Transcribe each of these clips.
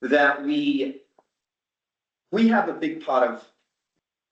that we have a big pot of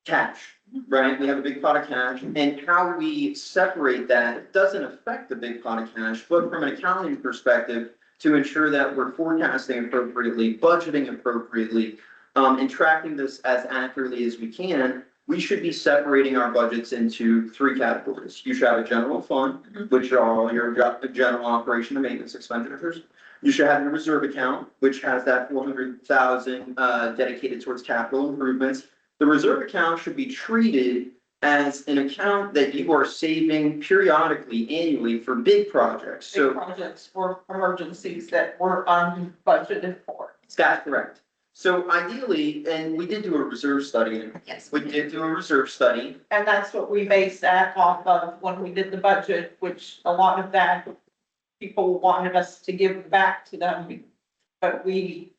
cash, right? We have a big pot of cash, and how we separate that doesn't affect the big pot of cash, but from an accounting perspective, to ensure that we're forecasting appropriately, budgeting appropriately, and tracking this as accurately as we can, we should be separating our budgets into three categories. You should have a general fund, which are all your general operation and maintenance expenditures. You should have your reserve account, which has that 400,000 dedicated towards capital improvements. The reserve account should be treated as an account that you are saving periodically, annually for big projects. So projects for emergencies that were unbudgeted for. that's correct. So ideally, and we did do a reserve study. Yes. We did do a reserve study. And that's what we based that off of when we did the budget, which a lot of that people wanted us to give back to them. But we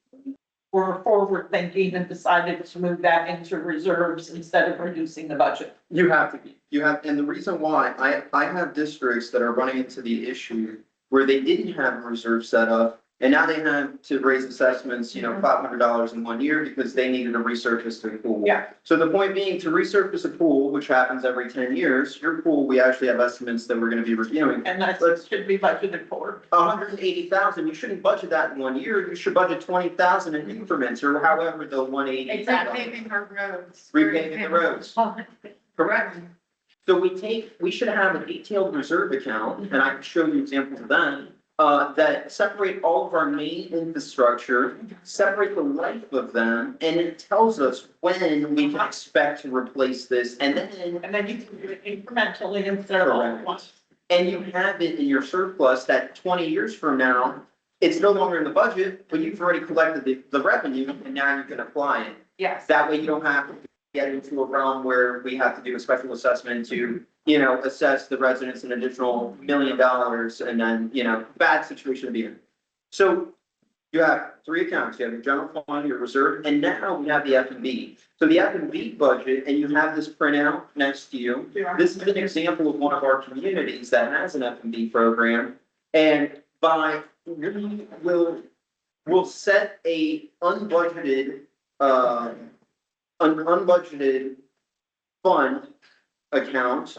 were forward thinking and decided to move that into reserves instead of reducing the budget. You have to be, and the reason why, I have districts that are running into the issue where they didn't have a reserve set up. And now they have to raise assessments, $500 in 1 year because they needed to resurface their pool. Yeah. So the point being, to resurface a pool, which happens every 10 years, your pool, we actually have estimates that we're gonna be reviewing. And that should be budgeted for. 180,000, you shouldn't budget that in 1 year, you should budget 20,000 in increments, or however the 180. Repaving our roads. Repaving the roads. Correct. So we should have a detailed reserve account, and I can show you examples of that. That separate all of our main infrastructure, separate the life of them, and it tells us when we can expect to replace this, and then you can do it incrementally instead of all at once. and you have it in your surplus that 20 years from now, it's no longer in the budget, but you've already collected the revenue, and now you can apply it. Yes. That way you don't have to get into a realm where we have to do a special assessment to, assess the residents an additional $1 million, and then, bad situation to be in. So you have three accounts, you have your general fund, your reserve, and now we have the F&B. So the F&B budget, and you have this printout next to you. This is an example of one of our communities that has an F&B program. And we'll set a unbudgeted fund account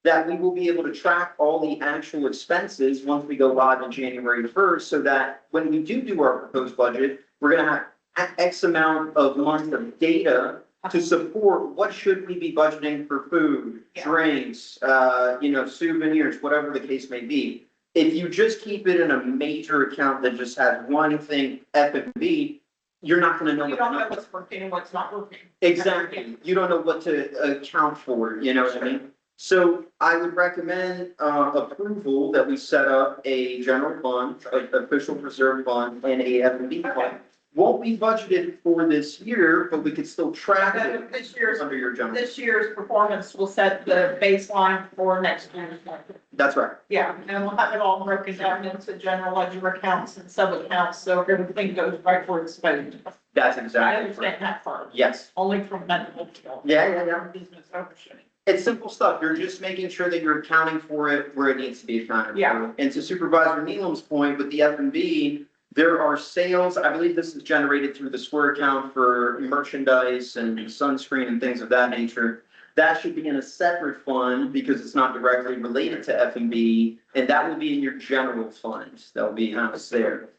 that we will be able to track all the actual expenses once we go live on January 1st, so that when we do our proposed budget, we're gonna have X amount of months of data to support what should we be budgeting for food, drinks, souvenirs, whatever the case may be. If you just keep it in a major account that just has one thing, F&B, you're not gonna know. You don't know what's working and what's not working. Exactly. You don't know what to account for, you know what I mean? So I would recommend approval that we set up a general fund, an official reserve fund, and a F&B fund. Won't be budgeted for this year, but we could still track it This year's under your general. This year's performance will set the baseline for next year's budget. That's right. Yeah, and we'll have it all broken down into general ledger accounts and sub accounts, so everything goes right where it's supposed to. That's I exactly understand right. that part, Yes. only from medical. Yeah. Business overshooting. It's simple stuff. You're just making sure that you're accounting for it where it needs to be accounted for. Yeah. And to Supervisor Neelam's point with the F&B, there are sales, I believe this is generated through the Square account for merchandise and sunscreen and things of that nature. That should be in a separate fund because it's not directly related to F&B, and that will be in your general fund. That'll be there.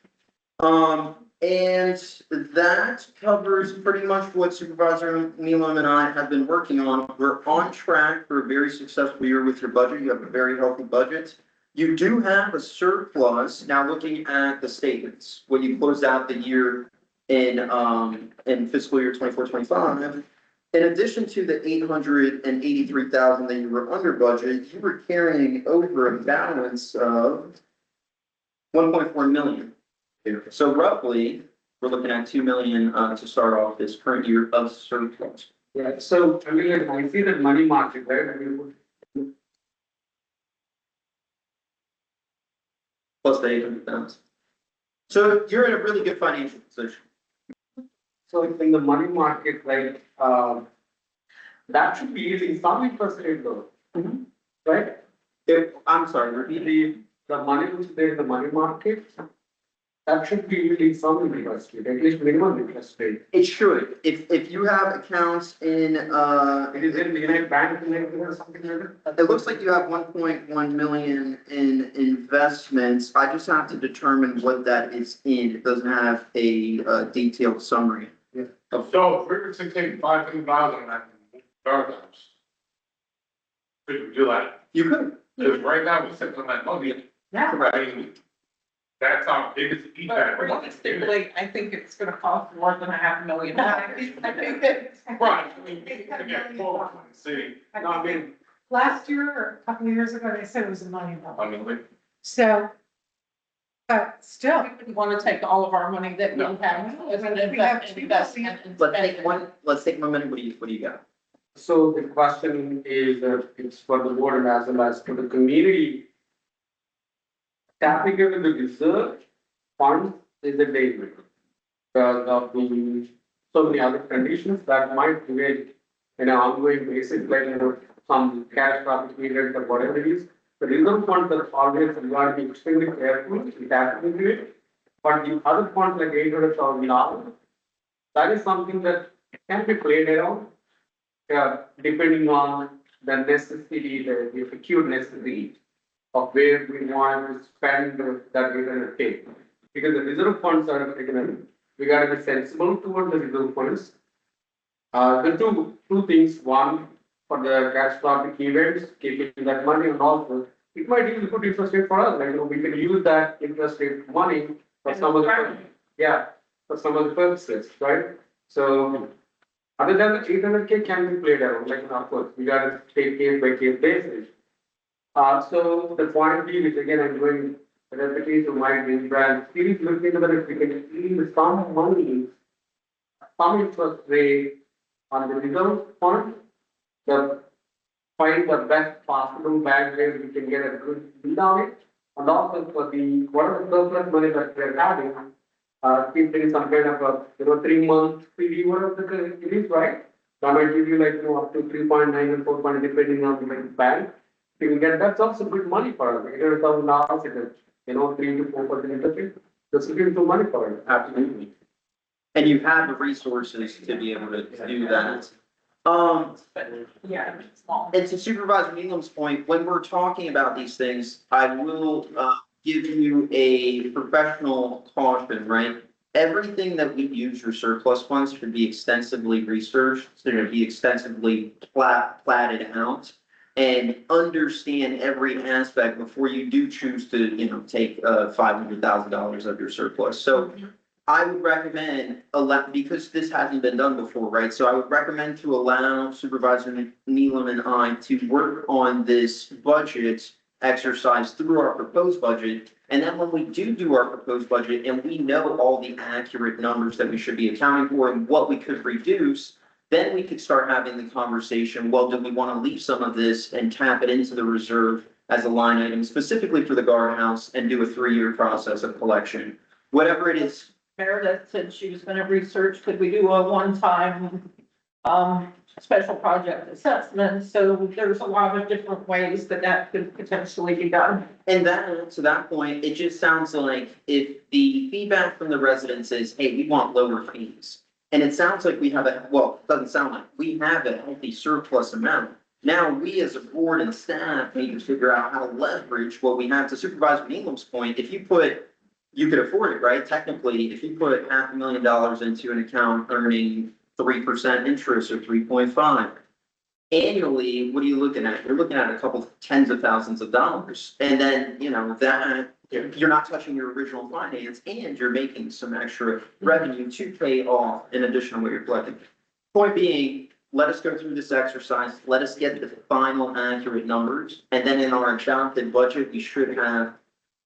And that covers pretty much what Supervisor Neelam and I have been working on. We're on track for a very successful year with your budget. You have a very healthy budget. You do have a surplus. Now looking at the statements, when you closed out the year in fiscal year 24-25, in addition to the 883,000 that you were under budget, you were carrying over a balance of 1.4 million. So roughly, we're looking at 2 million to start off this current year of surplus. Yeah, so I mean, I see that money market, right? I mean, Plus the 800,000. So you're in a really good financial position. so in the money market, like, that should be yielding some interest rate though, right? I'm sorry, repeat. The money which is there in the money market, that should be yielding some interest rate, at least minimum interest rate. It should, if you have accounts in, It is in the bank or something like that. it looks like you have 1.1 million in investments. I just have to determine what that is in. It doesn't have a, detailed summary. So if we were to take 500,000 and start those. Could we do that? You could. Because right now we're sitting on that money. Correct. I mean, that's our biggest But feedback. realistically, I think it's gonna cost more than $500,000. I think it's. Right, I mean, we can get forward from the city. No, I mean, Last year or a couple of years ago, they said it was $1 million. I mean, like, So, but still, We wouldn't want to take all of our money that we No. have as an We have two investment and Let's spend take it. let's take 1 minute. What do you got? so the question is, it's for the board as well as for the community. Tapping into the reserve funds is a danger. Because of the, so many other conditions that might create, ongoing basis, like, some catastrophic event or whatever it is. The reserve funds are always, you got to be extremely careful in tapping into it. But the other funds like $800,000, that is something that can be played around. Depending on the necessity, the acute necessity of where we want to spend that we're gonna take. Because the reserve funds are, we gotta be sensible toward the reserve funds. The two things, one, for the catastrophic events, keeping that money, and also, it might even good interest rate for us, like, we can use that interest rate money for some of the, for some of the purposes, right? So, other than the 800K can be played around, like, of course, we gotta take case by case basis. So the point B, which again I'm going repetitive to my green brand, is looking at whether we can yield some money, some interest rate on the reserve fund, the find the best possible bag where we can get a good deal on it, and also for the whatever surplus money that we're having, keeping some kind of a 3 month period of the it is right. That might give you like up to 3.9 and 4 depending on the bank. You can get that's also good money for us. $800,000 it is 3 to 4% interest rate. That's good money for us. Absolutely. And you have the resources to be able to do that. Yeah, it's small. And to Supervisor Neelam's point, when we're talking about these things, I will, give you a professional caution, right? Everything that we use your surplus funds should be extensively researched, should be extensively platted out. And understand every aspect before you do choose to, take, $500,000 of your surplus. So I would recommend because this hasn't been done before, right? So I would recommend to allow Supervisor Neelam and I to work on this budget exercise through our proposed budget. And then when we do our proposed budget and we know all the accurate numbers that we should be accounting for and what we could reduce, then we could start having the conversation, well, do we want to leave some of this and tap it into the reserve as a line item specifically for the guardhouse and do a 3-year process of collection? Whatever it is. Meredith said she was gonna research, could we do a one-time, special project assessment? So there's a lot of different ways that could potentially be done. And that, to that point, it just sounds like if the feedback from the residents is, hey, we want lower fees. And it sounds like we have it doesn't sound like, we have a healthy surplus amount. Now, we as a board and staff need to figure out how to leverage what we have. To Supervisor Neelam's point, if you could afford it, right? Technically, if you put $500,000 into an account earning 3% interest or 3.5. Annually, what are you looking at? You're looking at a couple tens of thousands of dollars. And then, that you're not touching your original finance and you're making some extra revenue to pay off in addition to what you're collecting. Point being, let us go through this exercise. Let us get the final accurate numbers. And then in our adopted budget, we should have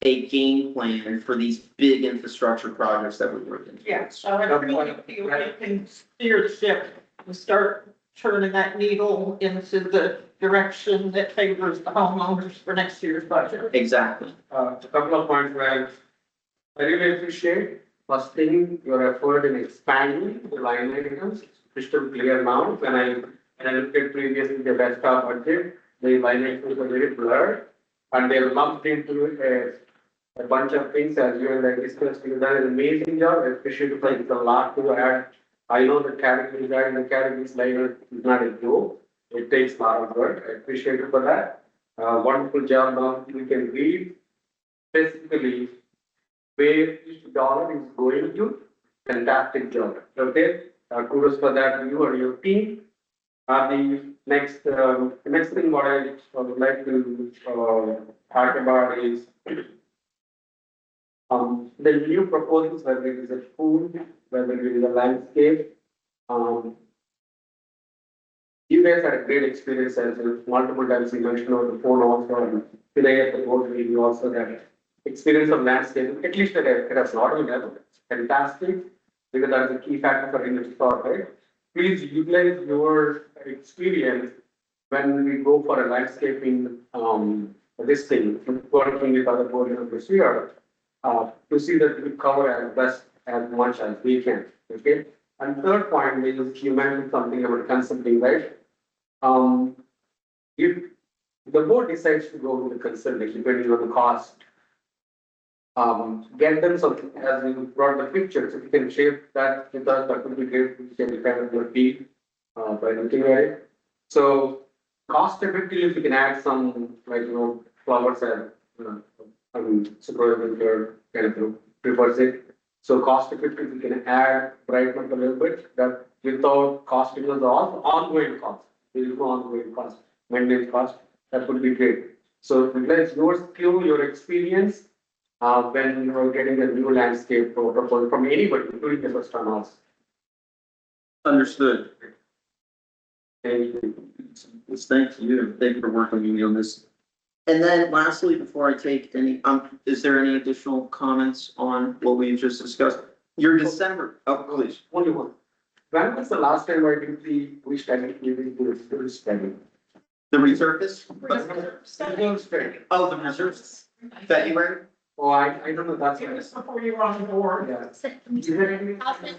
a game plan for these big infrastructure projects that we're working. Yeah, so I really feel we can steer the ship and start turning that needle into the direction that favors the homeowners for next year's budget. Exactly. A couple of points where I really appreciate, first thing, your effort in expanding the line items, crystal clear now. When I looked at previously the best of budget, the line items were very blurred and they lumped into a bunch of things as you and I discussed. You've done an amazing job. I appreciate it. It's a lot to add. I know the category guide and the category slider is not a joke. It takes a lot of work. I appreciate it for that. Wonderful job. Now we can read specifically where each dollar is going to. Fantastic job. Okay. Kudos for that to you or your team. The next thing what I would like to talk about is the new proposals, whether it is a food, whether it is a landscape. You guys had a great experience as multiple times you mentioned on the phone also, and today at the board meeting also that experience of landscape, at least at a broader level, fantastic, because that's a key factor for industry, right? Please utilize your experience when we go for a landscaping, this thing, working with other board members here, to see that we cover as best as much as we can, okay? And third point is you mentioned something about consulting, right? If the board decides to go with the consulting, depending on the cost, get them something, as we brought the pictures, if you can share that with us, that would be great, we can kind of repeat, by looking at it. So cost effectively, if you can add some, like, flowers and, supervisor here kind of prefers it. So cost effective, we can add, brighten up a little bit, that without costing us all, ongoing cost, there is no ongoing cost, maintenance cost, that would be great. So utilize your skill, your experience, when you are getting a new landscape proposal from anybody, including the first time also. Understood. Thank you. Yes, thank you. Thank you for working with me on this. And then lastly, before I take any, is there any additional comments on what we've just discussed? Your December, oh, please. Only one. When was the last time I did the study, the study? The resurface? Reserve study. Oh, the reserves, February? Oh, I don't know, that's. It was before you were on the board. Yeah. I'll send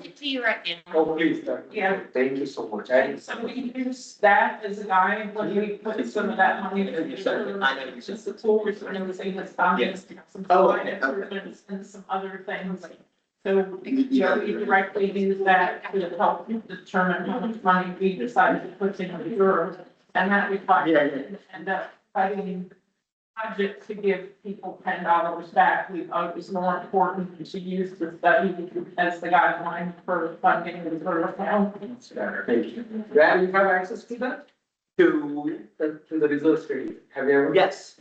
it to you right now. Oh, please, Yeah. thank you so much. And so we use that as a guide when we put some of that money in. Just the tools and everything that's done. Yes. Some Oh, line okay. improvements and some other things. So we directly use that to help determine how much money we decide to put in reserve. And that we find end up fighting budget to give people $10 back. We thought it was more important to use the study as the guideline for funding the reserve account. Thank you. Where you have access to that? To the reserve study. Have you ever? Yes,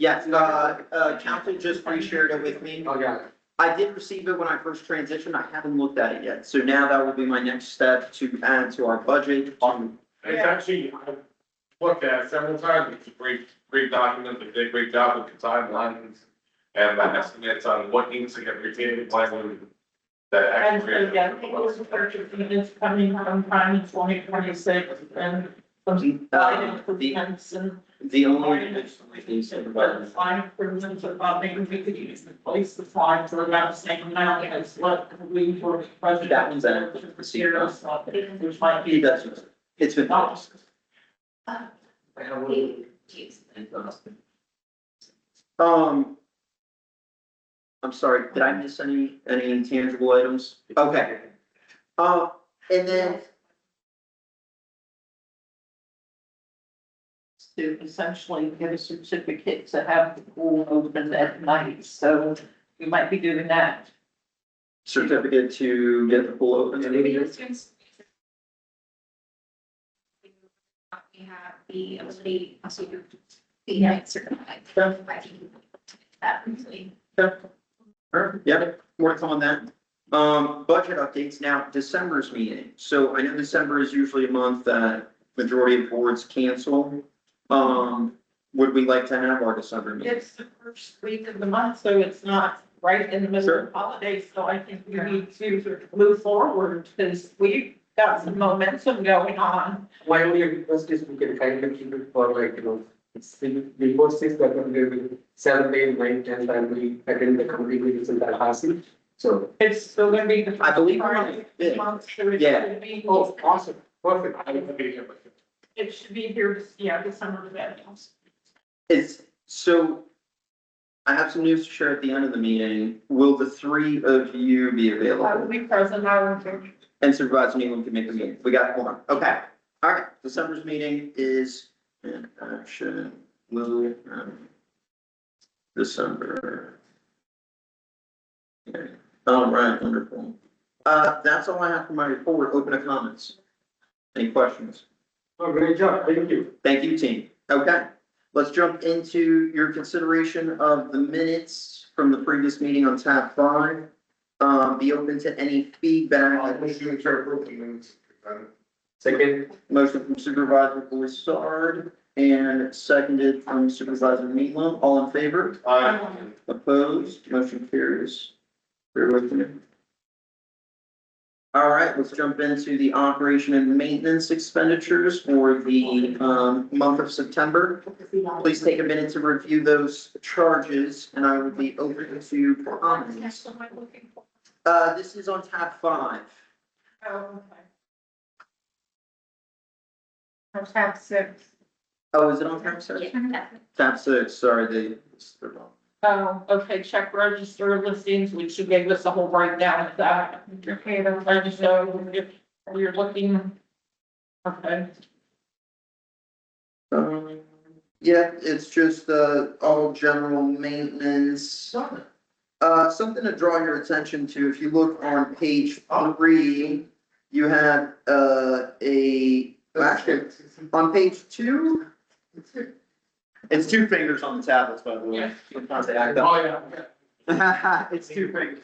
council just re-shared it with me. Oh, yeah. I did receive it when I first transitioned. I haven't looked at it yet. So now that will be my next step to add to our budget. It's actually, I've looked at it several times, it's a great document, they did a great job with the timelines and the estimates on what needs to get retained, when that And actually. so, yeah, people's purchasing is coming sometime in 2026 and some line improvements and. The only. Line improvements about maybe we could use the place the slide for about the same amount as what we were budgeted. That one's out. Which might be. It's been. I'm sorry, did I miss any tangible items? Okay. And then, To essentially get a certificate to have the pool open at night, so we might be doing that. certificate to get the pool open. We have the ability to be certified. That really. Yeah, work on that. Budget updates now, December's meeting. So I know December is usually a month that majority of boards cancel. Would we like to have our December meeting? It's the first week of the month, so it's not right in the middle of the holidays, so I think we need to move forward, because we've got some momentum going on. My only request is we can kindly keep it for like, it's the board says that when there will be 7, 8, 9, 10, and we attend the committee meetings in Tallahassee. So. It's still gonna be the. I believe we're on Friday the of the 5th. month, so it Yeah. should be. Oh, awesome, perfect. I would be here, but. It should be here, yeah, December 5th. It's, so I have some news to share at the end of the meeting. Will the three of you be I will available? be present, I will be. And Supervisor Nealon can make the meeting. We got one. Okay. All right. December's meeting is in action. Will, December. Okay. All right, wonderful. That's all I have for my report. Open to comments. Any questions? Oh, great job, thank you. Thank you, team. Okay, let's jump into your consideration of the minutes from the previous meeting on tab 5. Be open to any feedback. Second, Motion from Supervisor Broussard and seconded from Supervisor Nealon. All in favor? Opposed? Motion carries. Bear with me. All right, let's jump into the operation and maintenance expenditures for the month of September. Please take a minute to review those charges and I will be open to comments. Am I looking for? This is on tab 5. Oh, okay. Or tab 6. Oh, is it on tab 6? Yeah, that's- Tab 6, sorry, they're wrong. Oh, okay, check register listings, which you gave us a whole breakdown of that. Okay, then I just know if you're looking. Okay, Yeah, it's just, all general maintenance. Something to draw your attention to, if you look on page 3, you have, actually, on page 2. It's 2 fingers on the tablets, by the way. Yeah. It's 2 fingers.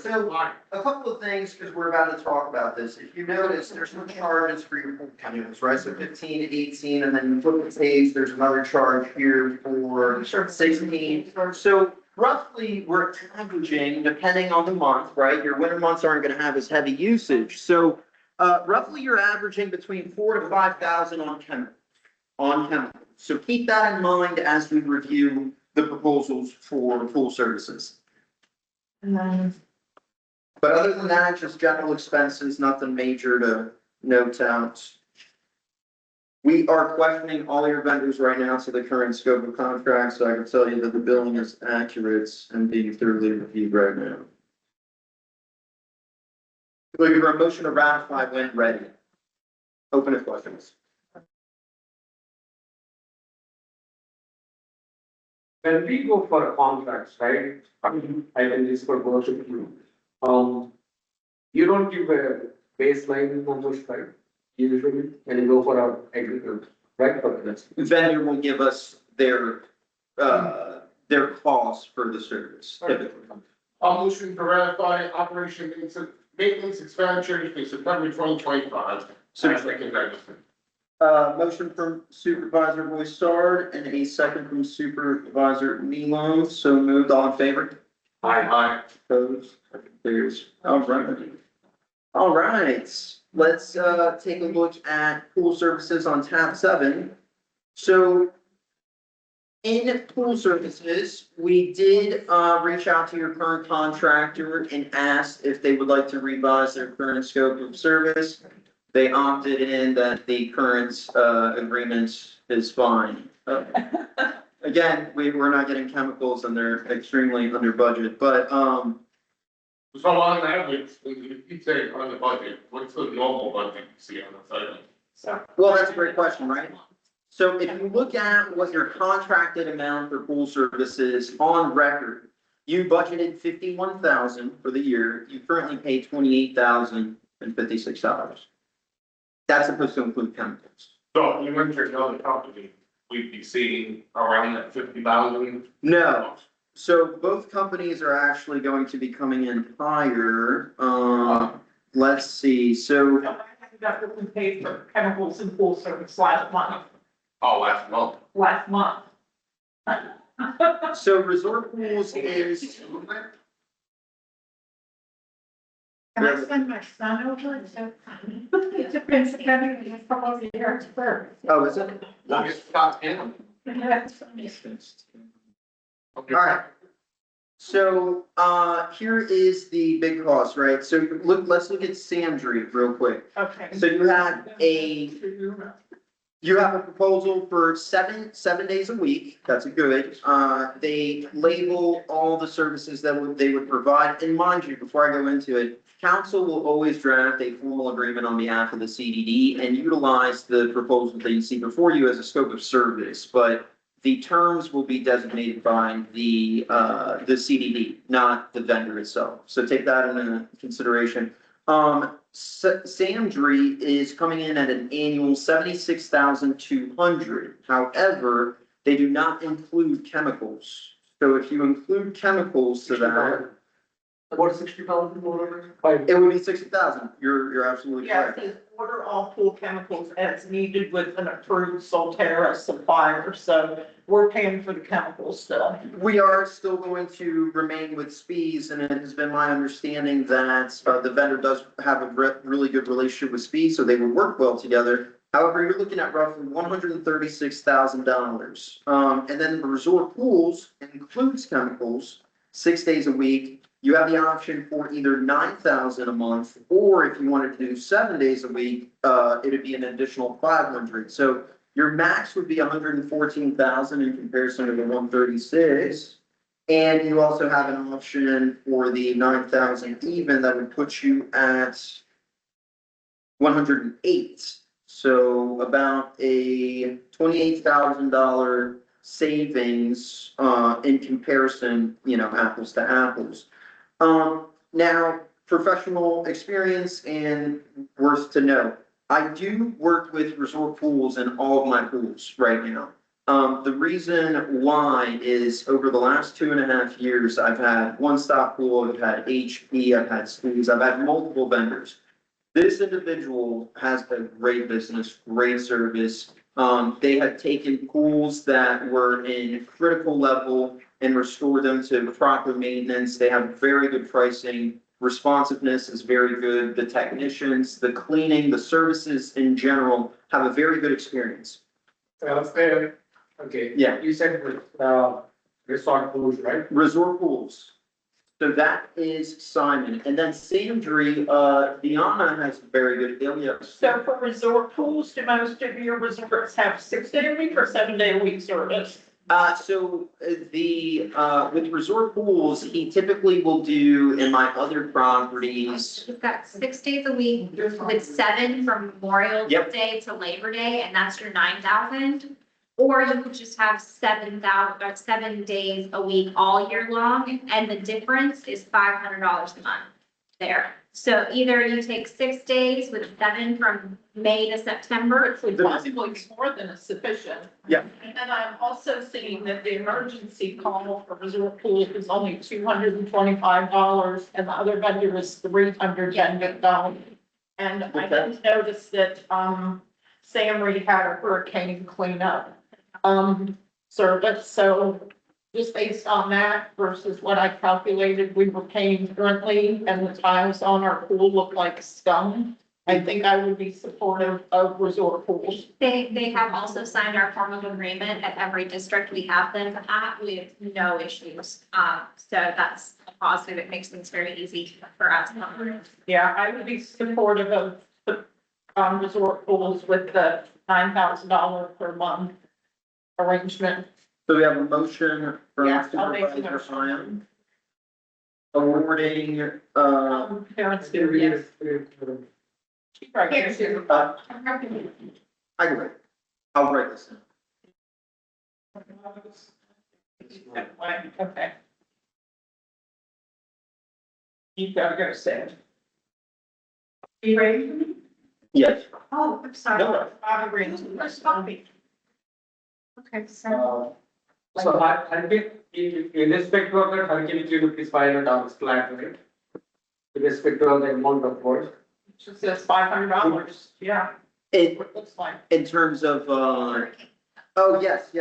So, a couple of things, because we're about to talk about this. If you notice, there's some charges for your canoes, right? So 15, 18, and then you flip the page, there's another charge here for 16. So roughly, we're averaging, depending on the month, right? Your winter months aren't gonna have as heavy usage. So, roughly, you're averaging between 4,000 to 5,000 on chemicals. So keep that in mind as we review the proposals for pool services. and then, But other than that, just general expenses, nothing major to note out. We are questioning all your vendors right now to the current scope of contract, so I can tell you that the billing is accurate and being thoroughly reviewed right now. Looking for a motion to ratify when ready. Open to questions. when we go for contracts, right? I can just for both of you. You don't give a baseline numbers, right? Usually, when you go for our agriculture, right? For this. Vendor will give us their cost for the service typically. I'll motion to ratify operation maintenance expenditures for September 2025. Motion from Supervisor Broussard and a second from Supervisor Nealon. So moved. All in favor? Aye. Opposed? There's, all right. All right, let's, take a look at pool services on tab 7. So in pool services, we did, reach out to your current contractor and asked if they would like to revise their current scope of service. They opted in that the current, agreement is fine. Again, we're not getting chemicals and they're extremely under budget, but, So on average, when you keep saying on the budget, what's the normal budget you see on the site? well, that's a great question, right? So if you look at what your contracted amount for pool services on record, you budgeted $51,000 for the year, you currently pay $28,056. That's supposed to include chemicals. So if you went to another company, we'd be seeing around that 50,000. No, so both companies are actually going to be coming in higher, let's see, so. that's what we paid for chemicals and pool service last month, Oh, last month. So resort pools is, Can I send my son over? It depends, depending on his proposal here to birth. oh, is it? We'll get Scott in. All right. So, here is the big cost, right? So let's look at Sandry real quick. Okay. So you have a You have a proposal for seven days a week. That's a good. They label all the services that they would provide. And mind you, before I go into it, council will always draft a formal agreement on behalf of the CDD and utilize the proposal that you see before you as a scope of service. But the terms will be designated by the CDD, not the vendor itself. So take that into consideration. Sandry is coming in at an annual 76,200. However, they do not include chemicals. So if you include chemicals to that, About 60,000 more, five. it would be 60,000. You're absolutely Yeah, it correct. says order all pool chemicals as needed with an approved Solterra supplier, so we're paying for the chemicals still. We are still going to remain with Spies, and it has been my understanding that the vendor does have a really good relationship with Spies, so they would work well together. However, you're looking at roughly $136,000. And then the resort pools includes chemicals, 6 days a week. You have the option for either 9,000 a month, or if you wanted to do 7 days a week, it'd be an additional 500. So your max would be 114,000 in comparison to the 136. And you also have an option for the 9,000 even that would put you at 108. So about a $28,000 savings, in comparison, apples to apples. Now, professional experience and worth to know. I do work with resort pools in all of my pools right now. The reason why is over the last 2.5 years, I've had One Stop Pool, I've had HP, I've had Squeeze, I've had multiple vendors. This individual has a great business, great service. They have taken pools that were in critical level and restored them to proper maintenance. They have very good pricing. Responsiveness is very good. The technicians, the cleaning, the services in general have a very good experience. Okay. Yeah. You said, resort pools, right? Resort pools. So that is Simon. And then Sandry, Deanna has a very good deal, yes. So for resort pools, do most of your resorts have 6 day a week or 7 day a week service? With resort pools, he typically will do in my other properties. You've got 6 days a week with 7 from Memorial Yep. Day to Labor Day, and that's your 9,000. Or you could just have 7,000 or 7 days a week all year long, and the difference is $500 a month there. So either you take 6 days with 7 from May to September. Which would possibly be more than sufficient. Yeah. And I'm also seeing that the emergency call for resort pools is only $225, and the other vendor is $300. And I did notice that, Sam Reed had a hurricane cleanup, service, so just based on that versus what I calculated we were paying currently, and the tiles on our pool look like stone, I think I would be supportive of resort pools. They have also signed our form of agreement at every district we have them at. We have no issues. So that's a positive. It makes things very easy for us. Yeah, I would be supportive of the, resort pools with the $9,000 per month arrangement. So we have a motion from Yes, I'll make the Supervisor motion. Hyam. Awarding, Parents do, yes. Right here. I can write. I'll write this in. Okay. You've got to go sit. You ready for me? Yes. Oh, I'm sorry. No. I'm agreeing. Okay, so. So hurricane, in respect to that, hurricane cleanup is $500 flat, right? In respect to the amount of work. It says $500, yeah, It, it looks like. in terms of, oh, yes.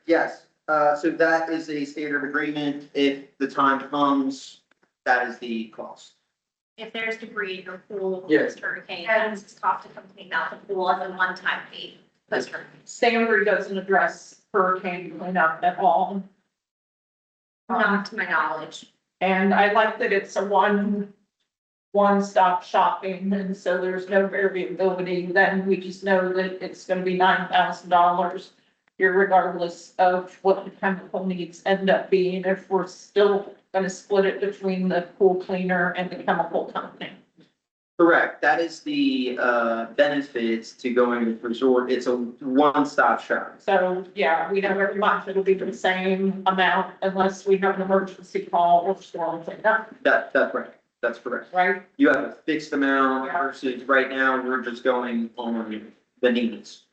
Yes, so that is a standard agreement. If the time comes, that is the cost. If there's debris in your pool, Yes. hurricane, that's the cost to come clean out the pool as a one-time fee. Standard doesn't address hurricane cleanup at all. Not to my knowledge. And I like that it's a one one-stop shopping, and so there's no variability, then we just know that it's gonna be $9,000 irregardless of what the chemical needs end up being, if we're still gonna split it between the pool cleaner and the chemical company. Correct, that is the, benefits to going with resort, it's a one-stop shop. So, yeah, we know every month it'll be the same amount unless we have an emergency call or storm cleanup, That's right, that's correct. right? You have a fixed amount Yeah. versus right now, we're just going on the needs.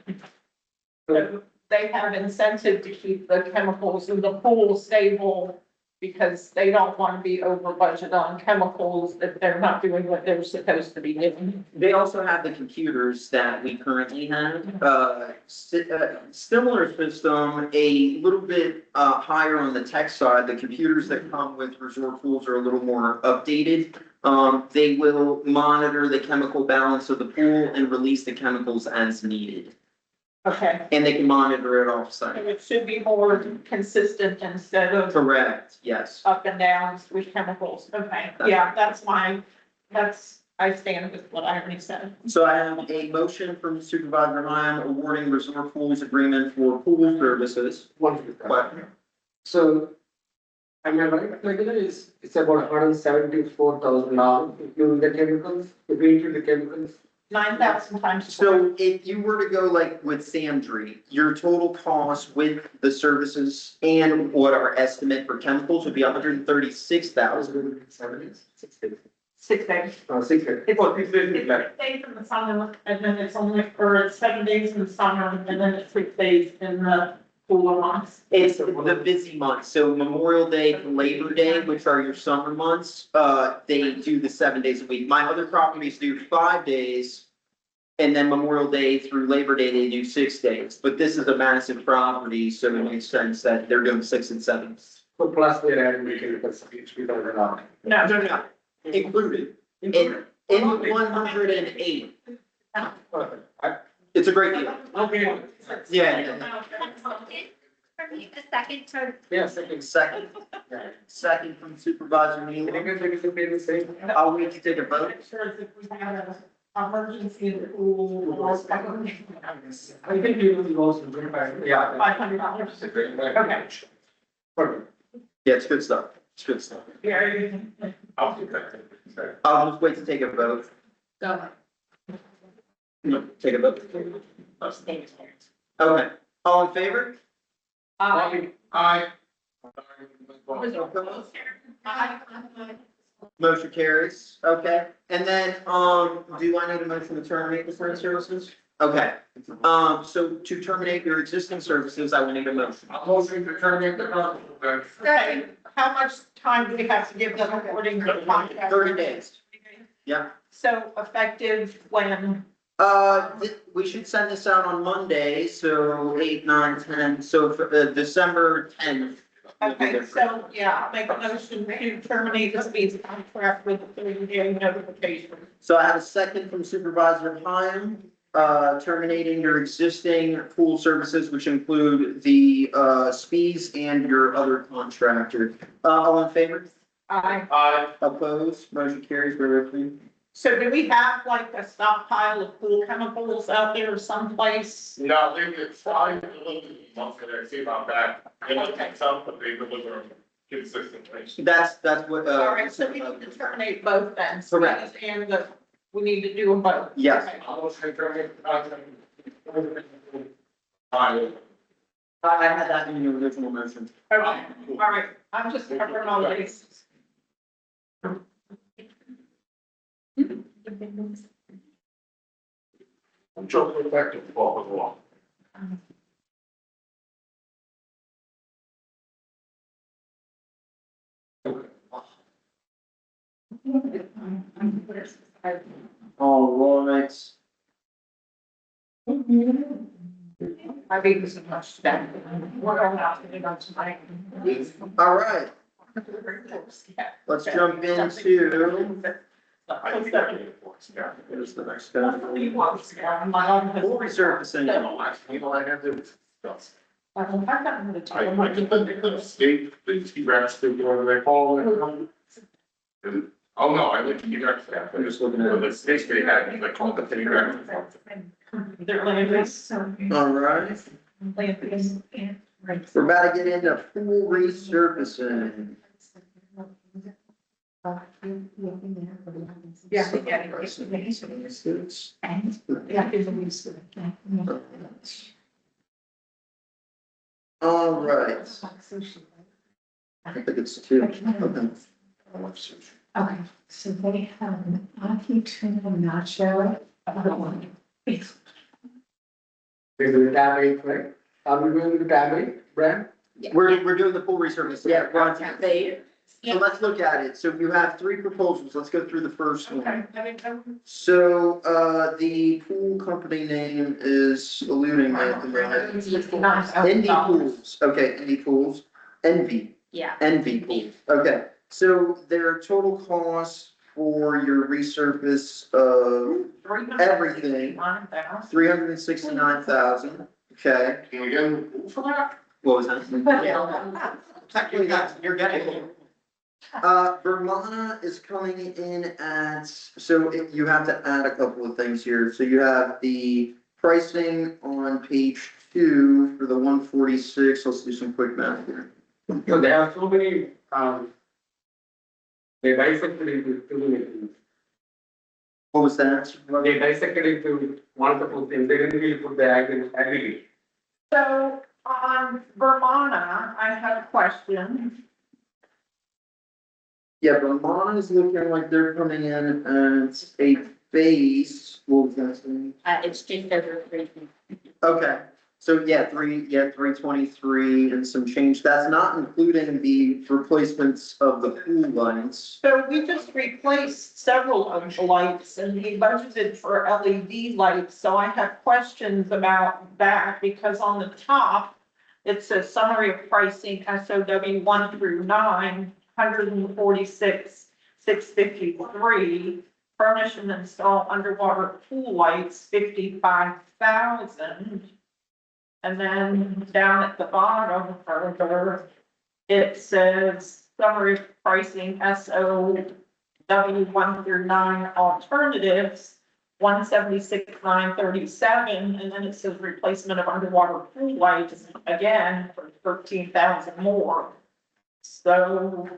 So they have incentive to keep the chemicals in the pool stable because they don't want to be over budget on chemicals if they're not doing what they're supposed to be doing. They also have the computers that we currently have, similar system, a little bit, higher on the tech side. The computers that come with resort pools are a little more updated. They will monitor the chemical balance of the pool and release the chemicals as needed. Okay, And they can monitor it so off-site. it should be more consistent instead of Correct, yes. up and downs with chemicals. Okay, yeah, I stand with what I already said. So I have a motion from Supervisor Ryan awarding resort pools agreement for pool services. What? So, am I right, like, it's about $174,000, including the chemicals, if we include the chemicals. 9,000 times. So if you were to go like with Sandry, your total cost with the services and what our estimate for chemicals would be $136,000. 6 days. 6 days. 6 days. It's Oh, 6 days, It's like, 6 days in the summer, and then it's only, or it's 7 days in the summer, and then it's 6 days in the cooler months. It's the busy months, so Memorial Day to Labor Day, which are your summer months, they do the 7 days a week. My other properties do 5 days. And then Memorial Day through Labor Day, they do 6 days, but this is a massive property, so it makes sense that they're doing 6 and 7. so plus we're adding the chemicals, which we don't know. No, No, included, in 108, it's a great deal. Okay. Yeah. For me, the second to Yes, Second from Supervisor Neal. I'll wait to take a vote. sure if we have an emergency in the pool, or I think you will also bring back. Yeah. $500. Okay. Perfect. Yeah, it's good stuff, it's good stuff. Yeah. I'll do that. I'll just wait to take a vote. Go. No, take a vote. Okay, all in favor? Aye. Motion carries, okay, and then, do I need a motion to terminate the current services? Okay, so to terminate your existing services, I will need a motion. I'm motioning to terminate the contract. Okay, how much time do we have to give them according to the contract? 30 days. Yeah, So effective when? we should send this out on Monday, so 8, 9, 10, so for, December 10th. Okay, so, yeah, I'll make a motion to terminate the speeds contract with a 30-day notification. So I have a second from Supervisor Heim, terminating your existing pool services, which include the, speeds and your other contractor. All in favor? Aye. Opposed? Motion carries very quickly. So do we have like a stockpile of pool chemicals out there someplace? No, they get fine, a little bit, months ago, see about that, they don't take some, but they deliver consistently. That's what, All right, so we need to terminate both then. Correct. speeds And we need to do them both. Yes. Okay. I'm motioning to terminate the contract. Aye. I had that in your original motion. Okay, all right, I'm just covering all the bases. I'm joking back to the ball with the wall. All right. I've eaten so much stuff. We're going out to dinner tonight. All right, let's jump into, I think I can enforce, yeah. here's the next guy. You want to scare them, my own. Pool resurfacing. You know, I have to. I've gotten to tell them. I can state, the T-Rex, whatever they call it. And Oh, no, I like to be direct staff, I'm just looking at this history, had like called the city director. Their land use. All right, Land use. we're about to get into pool resurfacing. All right, I think it's two. Okay. Okay, so they have an Aki tuna nacho. This is the tab eight, right? Are we going to tab eight, Brad? We're doing the pool resurfacing. Yeah, we're on tab They. So let's look at it. So you have three proposals. Let's go through the first one. Okay. So, the pool company name is eluding me at the moment. Envy Pools, okay, Envy Pools, Envy, Yeah. Envy Pools, okay. So their total cost for your resurface of everything, $369,000, okay. Can we get a pool for that? What was that? Technically, you're getting it. Vermana is coming in at, so you have to add a couple of things here. So you have the pricing on page 2 for the 146. Let's do some quick math here. So they have so many, they dissected into too many things. What was that? They dissected into multiple things, they didn't really put the aggregate. So on Vermana, I have a question. Yeah, Vermana is looking like they're coming in at a base, what was that saying? It's just over 3. Okay, so yeah, 323 and some change. That's not including the replacements of the pool lines. So we just replaced several of the lights and we budgeted for LED lights, so I have questions about that because on the top, it says summary of pricing SOW 1 through 9, 146,653. Furnish and install underwater pool lights, 55,000. And then down at the bottom further, it says summary pricing SOW 1 through 9 alternatives, 176,937, and then it says replacement of underwater pool lights again for 13,000 more. So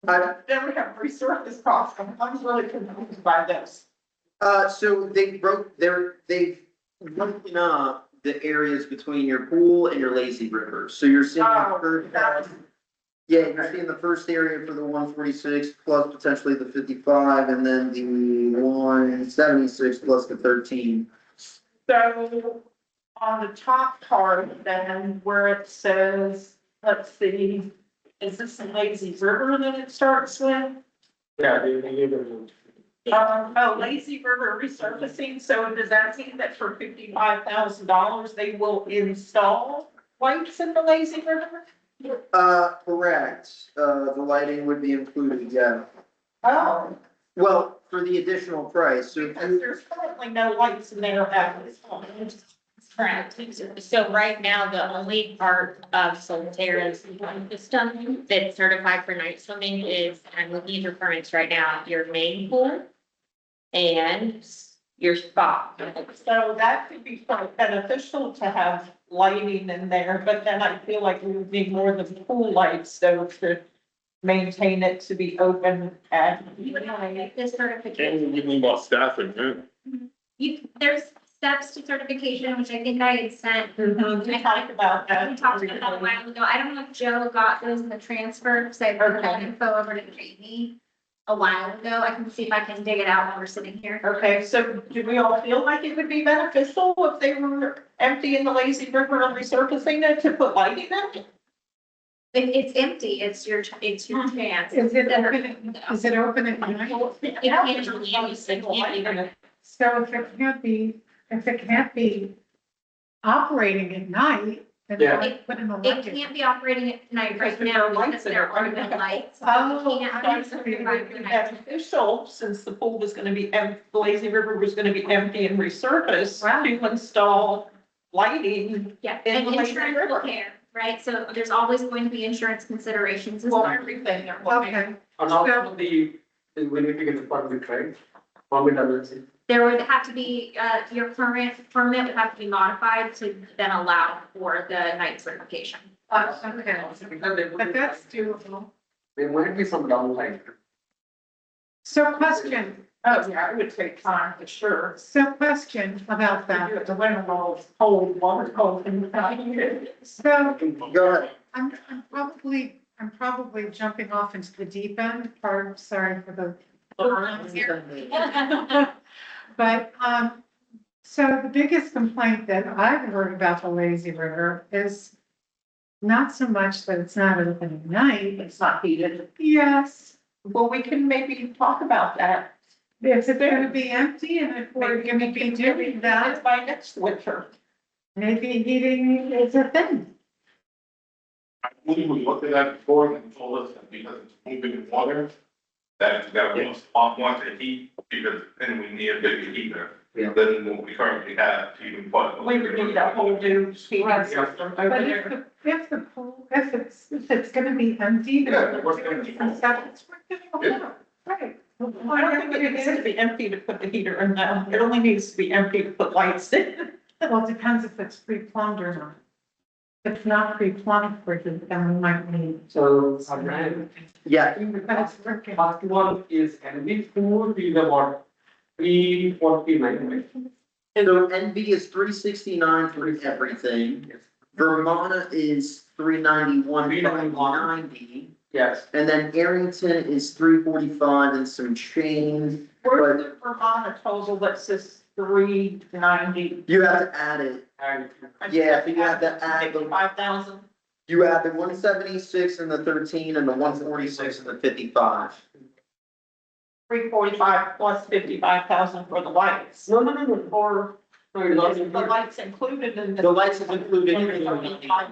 then we have resurface costs. I'm really confused by this. So they've broken up the areas between your pool and your lazy river. So you're seeing the first, yeah, you're seeing the first area for the 146 plus potentially the 55, and then the 176 plus the 13. So on the top part, then where it says, let's see, is this the lazy river that it starts with? Yeah, they gave them. Lazy river resurfacing, so does that mean that for $55,000, they will install lights in the lazy river? Correct. The lighting would be included, yeah. Oh, Well, for the additional price, so if because you, there's currently no lights in there at this point. Correct. So right now, the only part of Solterra's system that's certified for night swimming is, I'm looking at your permits right now, your main pool and your spa. So that could be quite beneficial to have lighting in there, but then I feel like we would need more than pool lights, though, to maintain it to be open at night. This certification. And you can about staffing, man. There's steps to certification, which I think I had sent. We talked about that. We talked about that a while ago. I don't know if Joe got those in the transfer, because I brought that info over to Jamie a while ago. I can see if I can dig it out while we're sitting here. Okay, so do we all feel like it would be beneficial if they were emptying the lazy river and resurfacing it to put lighting in? If it's empty, it's your chance. Is it open, is it open at night? It can't be used, it can't be used. So if it can't be operating at night, then Yeah. why put in the It light? can't be operating at night right Because now there are because lights in there it, are right? no lights. Oh, You can't I have see. It would be certified night. beneficial, since the pool was gonna be the lazy river was gonna be empty and resurfaced, Wow. to install lighting. Yeah, in and the lazy insurance river. will care, right? So there's always going to be insurance considerations as Well, well. everything. Okay, And also the We need to get the permit, right? Permit emergency. There would have to be, your current permit would have to be modified to then allow for the night certification. Okay, but that's doable. There might be some downside. So question, Oh, yeah, it would take time for sure. so question about that. The winter rolls cold, water cold in the night. So Go ahead. I'm probably jumping off into the deep end, or sorry for the. But, so the biggest complaint that I've heard about the lazy river is not so much that it's not open at night. It's not heated. Yes, Well, we can maybe talk about that. is it gonna be empty, and if we're gonna be doing that, By next winter. maybe heating is a thing. I believe we looked at that before and told us that because it's moving water, that we want to heat, because then we need a bigger heater. Yeah. Than what we currently have to even put. We would need a whole new heating system over But there. if the pool, if it's gonna be empty, then Yeah, we're doing different stuff, it's worth it Yeah. out. Right. I don't think it needs to be empty to put the heater in now. It only needs to be empty to put lights in. Well, it depends if it's pre-plumbed or not. If it's not pre-plumbed for you, then we might need. So, Brian, Yeah, But it's working. first one is NB four is about 349, right? so NB is 369 for everything. Vermont is 391, 590. Yes. And then Arrington is 345 and some change. Where's the Vermont total that says 390? You have to add it. And Yeah, so you have to add the, 5,000. you add the 176 and the 13 and the 146 and the 55. 345 plus 55,000 for the lights. no, Or no, it's not is the included. lights included in the? The lights is included in the.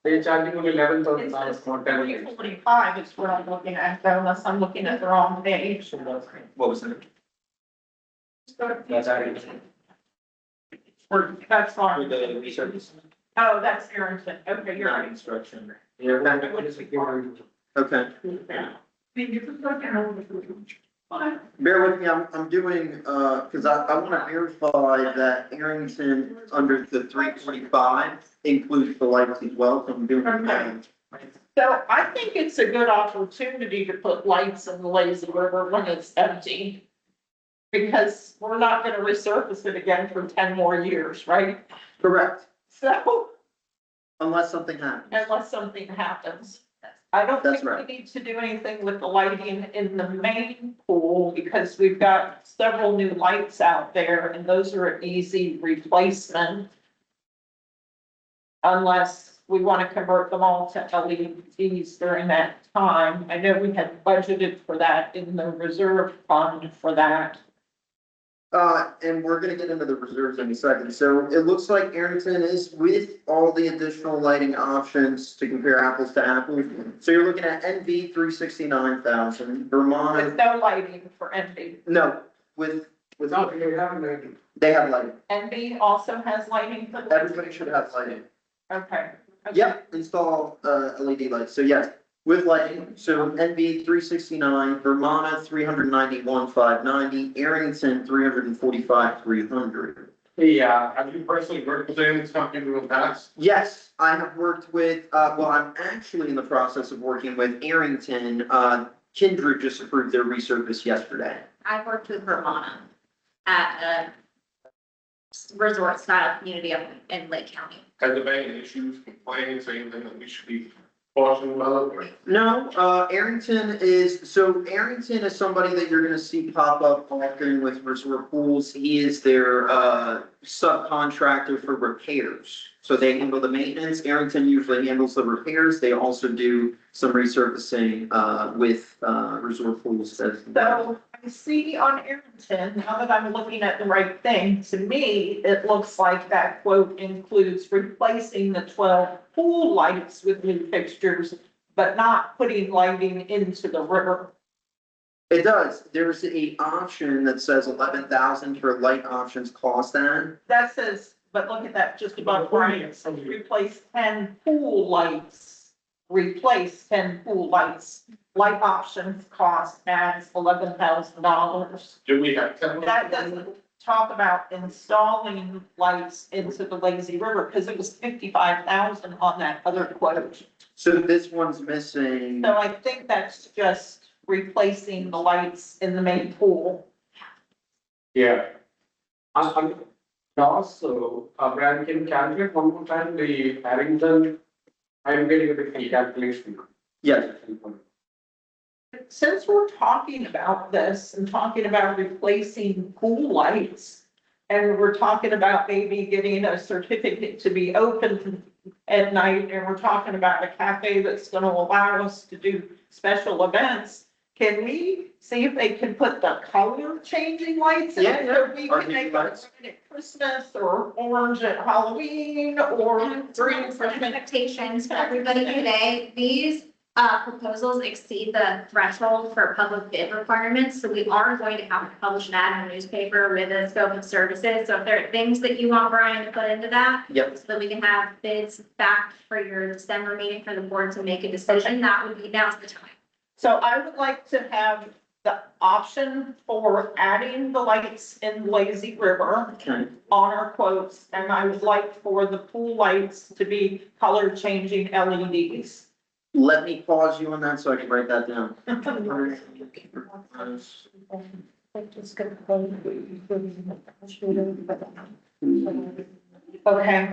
They're charging only $11,000, It says not 10. 345 is what I'm looking at, though, unless I'm looking at the wrong page. What was it? That's added. That's For fine. the resurface. Oh, that's Arrington. Okay, you're right. Construction. Yeah, that one is secure. Okay, bear with me, I'm doing, cause I wanna verify that Arrington under the 345 includes the lights as well, so I'm doing that. So I think it's a good opportunity to put lights in the lazy river when it's empty. Because we're not gonna resurface it again for 10 more years, right? Correct, So unless something happens. unless something happens. I don't That's think we right. need to do anything with the lighting in the main pool because we've got several new lights out there and those are an easy replacement. Unless we want to convert them all to LEDs during that time. I know we had budgeted for that in the reserve fund for that. And we're gonna get into the reserves in a second, so it looks like Arrington is with all the additional lighting options to compare apples to apples. So you're looking at NV 369,000, With Vermont, no lighting for NB. no, with, No, they haven't added. they have lighting, NB also has lighting for. everybody should have lighting. Okay. Yep, install, LED lights, so yes, with lighting, so NV 369, Vermont 391, 590, Arrington 345, 300. Yeah, Have you personally worked with any company in the past? Yes, I have worked with, well, I'm actually in the process of working with Arrington. Kindred just approved their resurface yesterday. I worked with Vermont at a resort style community up in Lake County. Has there been any issues, complaints, or anything that we should be cautioned about? Or- No, Arrington is somebody that you're gonna see pop up often with resort pools. He is their, subcontractor for repairs. So they handle the maintenance. Arrington usually handles the repairs. They also do some resurfacing, with, resort pools as well. So I see on Arrington, now that I'm looking at the right thing, to me, it looks like that quote includes replacing the 12 pool lights with new fixtures, but not putting lighting into the river. It does. There's a option that says 11,000 for light options cost that. That says, but look at that just above Brian, replace 10 pool lights. Replace 10 pool lights light options cost adds $11,000. Do we have 10? That doesn't talk about installing lights into the lazy river, because it was 55,000 on that other quote. So this one's missing. So I think that's just replacing the lights in the main pool. Yeah. And also, Brian, can you calculate one more time the Harrington? I'm getting a different calculation. Yes. Since we're talking about this and talking about replacing pool lights, and we're talking about maybe getting a certificate to be open at night, and we're talking about a cafe that's gonna allow us to do special events, can we see if they can put the color changing lights in? Yeah, yeah. So we Or can make it lights. red at Christmas, or orange at Halloween, or green for. Expectations for everybody today, these proposals exceed the threshold for public bid requirements, so we are going to have to publish an ad in the newspaper with a scope of services. So if there are things that you want Brian to put into that, Yep. so that we can have bids back for your December meeting for the board to make a decision, that would be, now's the time. So I would like to have the option for adding the lights in Lazy River Okay. on our quotes, and I would like for the pool lights to be color changing LEDs. Let me pause you on that so I can write that down. Okay,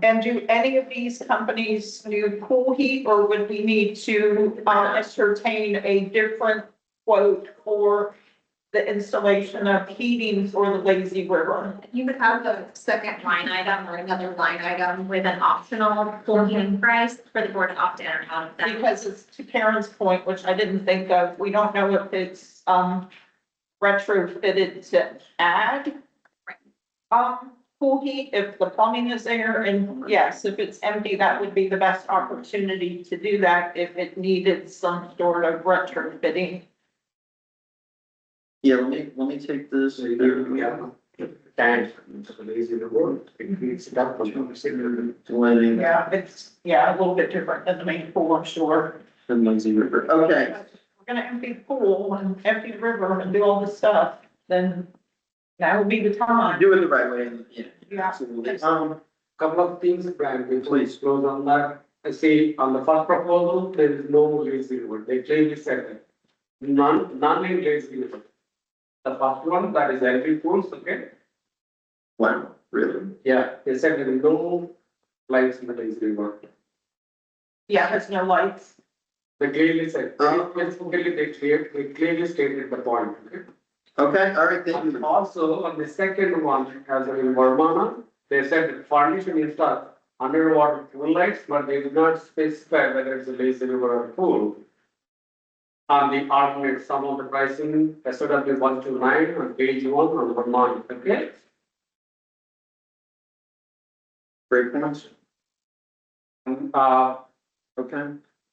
and do any of these companies do pool heat, or would we need to ascertain a different quote for the installation of heating for the Lazy River? You would have a second line item or another line item with an optional pool heating price for the board to opt in or out of that. Because it's to Karen's point, which I didn't think of, we don't know if it's, retrofitted to add. Pool heat, if the plumbing is there, and yes, if it's empty, that would be the best opportunity to do that if it needed some sort of retrofitting. Yeah, let me take this. So you have tank, so the lazy river, it creates that from Lighting Yeah, it's, a little bit different than the main pool, I'm sure. and Lazy River. Okay. We're gonna empty the pool and empty the river and do all this stuff, then that would be the time. Do it the right way. Yeah, Yeah. absolutely. Couple of things, Brian, before you close on that. I see on the first proposal, there is no lazy river. They clearly said that. None in lazy river. The first one, that is LP pools, okay? Wow, really? Yeah, they said there is no lights in the lazy river. Yeah, there's no lights. They clearly said, they clearly stated the point, okay? Okay, all right, thank you. Also, on the second one, as in Vermont, they said that furniture install underwater pool lights, but they did not specify whether it's a lazy river or pool. On the alternate sum of the pricing, SOW 129 on page 1 on Vermont, okay? Great points. And, Okay.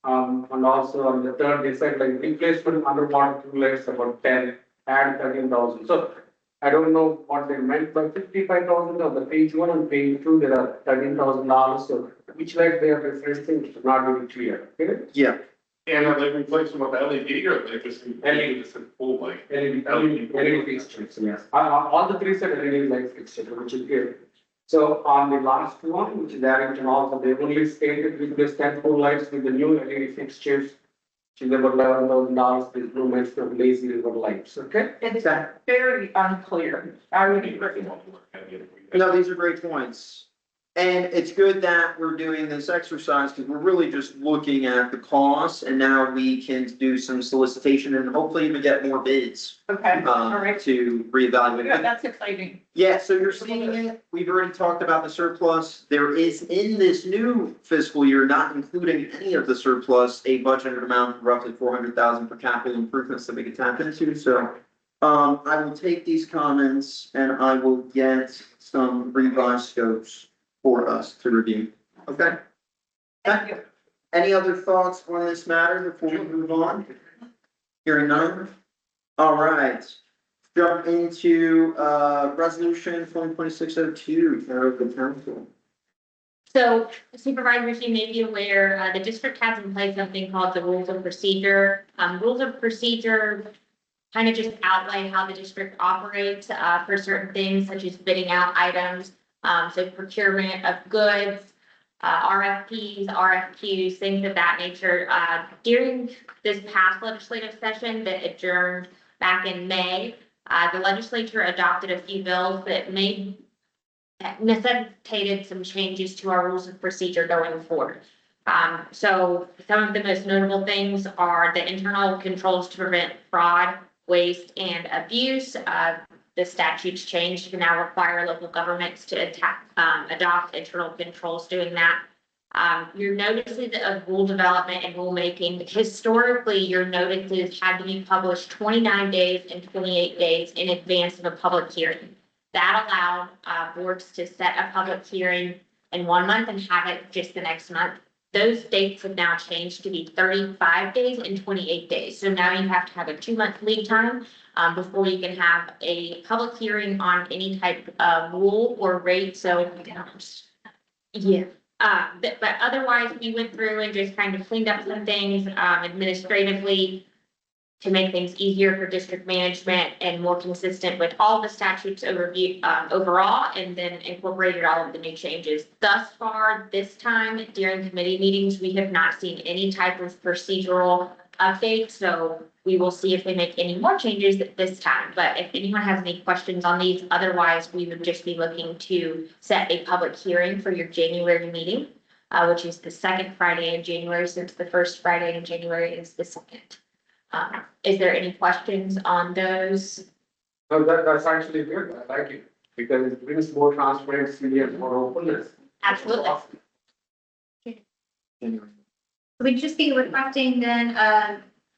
and also on the third, they said like replacement underwater pool lights about 10 and 13,000. So I don't know what they meant by 55,000 on the page 1 and page 2, there are $13,000. So which light they are referencing is not really clear, okay? Yeah. And are they replacing with LED or they just LED just a full light? LED fixtures, yes. All the three said LED light fixture, which is good. So on the last one, which is Harrington also, they only stated replace 10 pool lights with the new LED fixtures, which is about $11,000, there's no mention of lazy river lights, okay? It's very unclear. I would agree. No, these are great points. And it's good that we're doing this exercise because we're really just looking at the costs and now we can do some solicitation and hopefully we get more bids Okay, all right. to reevaluate. Yeah, that's exciting. Yeah, so you're seeing it. We've already talked about the surplus. There is in this new fiscal year, not including any of the surplus, a budgeted amount of roughly 400,000 for capital improvements that we can tap into. So I will take these comments and I will get some revised scopes for us to review. Okay? Thank you. Any other thoughts on this matter before we move on? Hearing none? All right. Jump into resolution 2026-02 for the council. So supervisors, you may be aware, the district has in place something called the rules of procedure. Rules of procedure kind of just outlay how the district operates, for certain things such as bidding out items, so procurement of goods, RFPs, RFQs, things of that nature. During this past legislative session that adjourned back in May, the legislature adopted a few bills that necessitated some changes to our rules of procedure going forward. So some of the most notable things are the internal controls to prevent fraud, waste, and abuse. The statutes changed to now require local governments to adopt internal controls doing that. Your notices of rule development and rulemaking, historically, your notices had to be published 29 days and 28 days in advance of a public hearing. That allowed boards to set a public hearing in 1 month and have it just the next month. Those dates have now changed to be 35 days and 28 days. So now you have to have a 2-month lead time before you can have a public hearing on any type of rule or rate. So, yeah. But otherwise, we went through and just kind of cleaned up some things administratively to make things easier for district management and more consistent with all the statutes overall, and then incorporated all of the new changes. Thus far, this time during committee meetings, we have not seen any type of procedural update. So we will see if they make any more changes at this time. But if anyone has any questions on these, otherwise, we would just be looking to set a public hearing for your January meeting, which is the second Friday in January, since the first Friday in January is the second. Is there any questions on those? No, that's actually good, I like it, because it brings more transparency and more openness. Absolutely. We just be requesting then,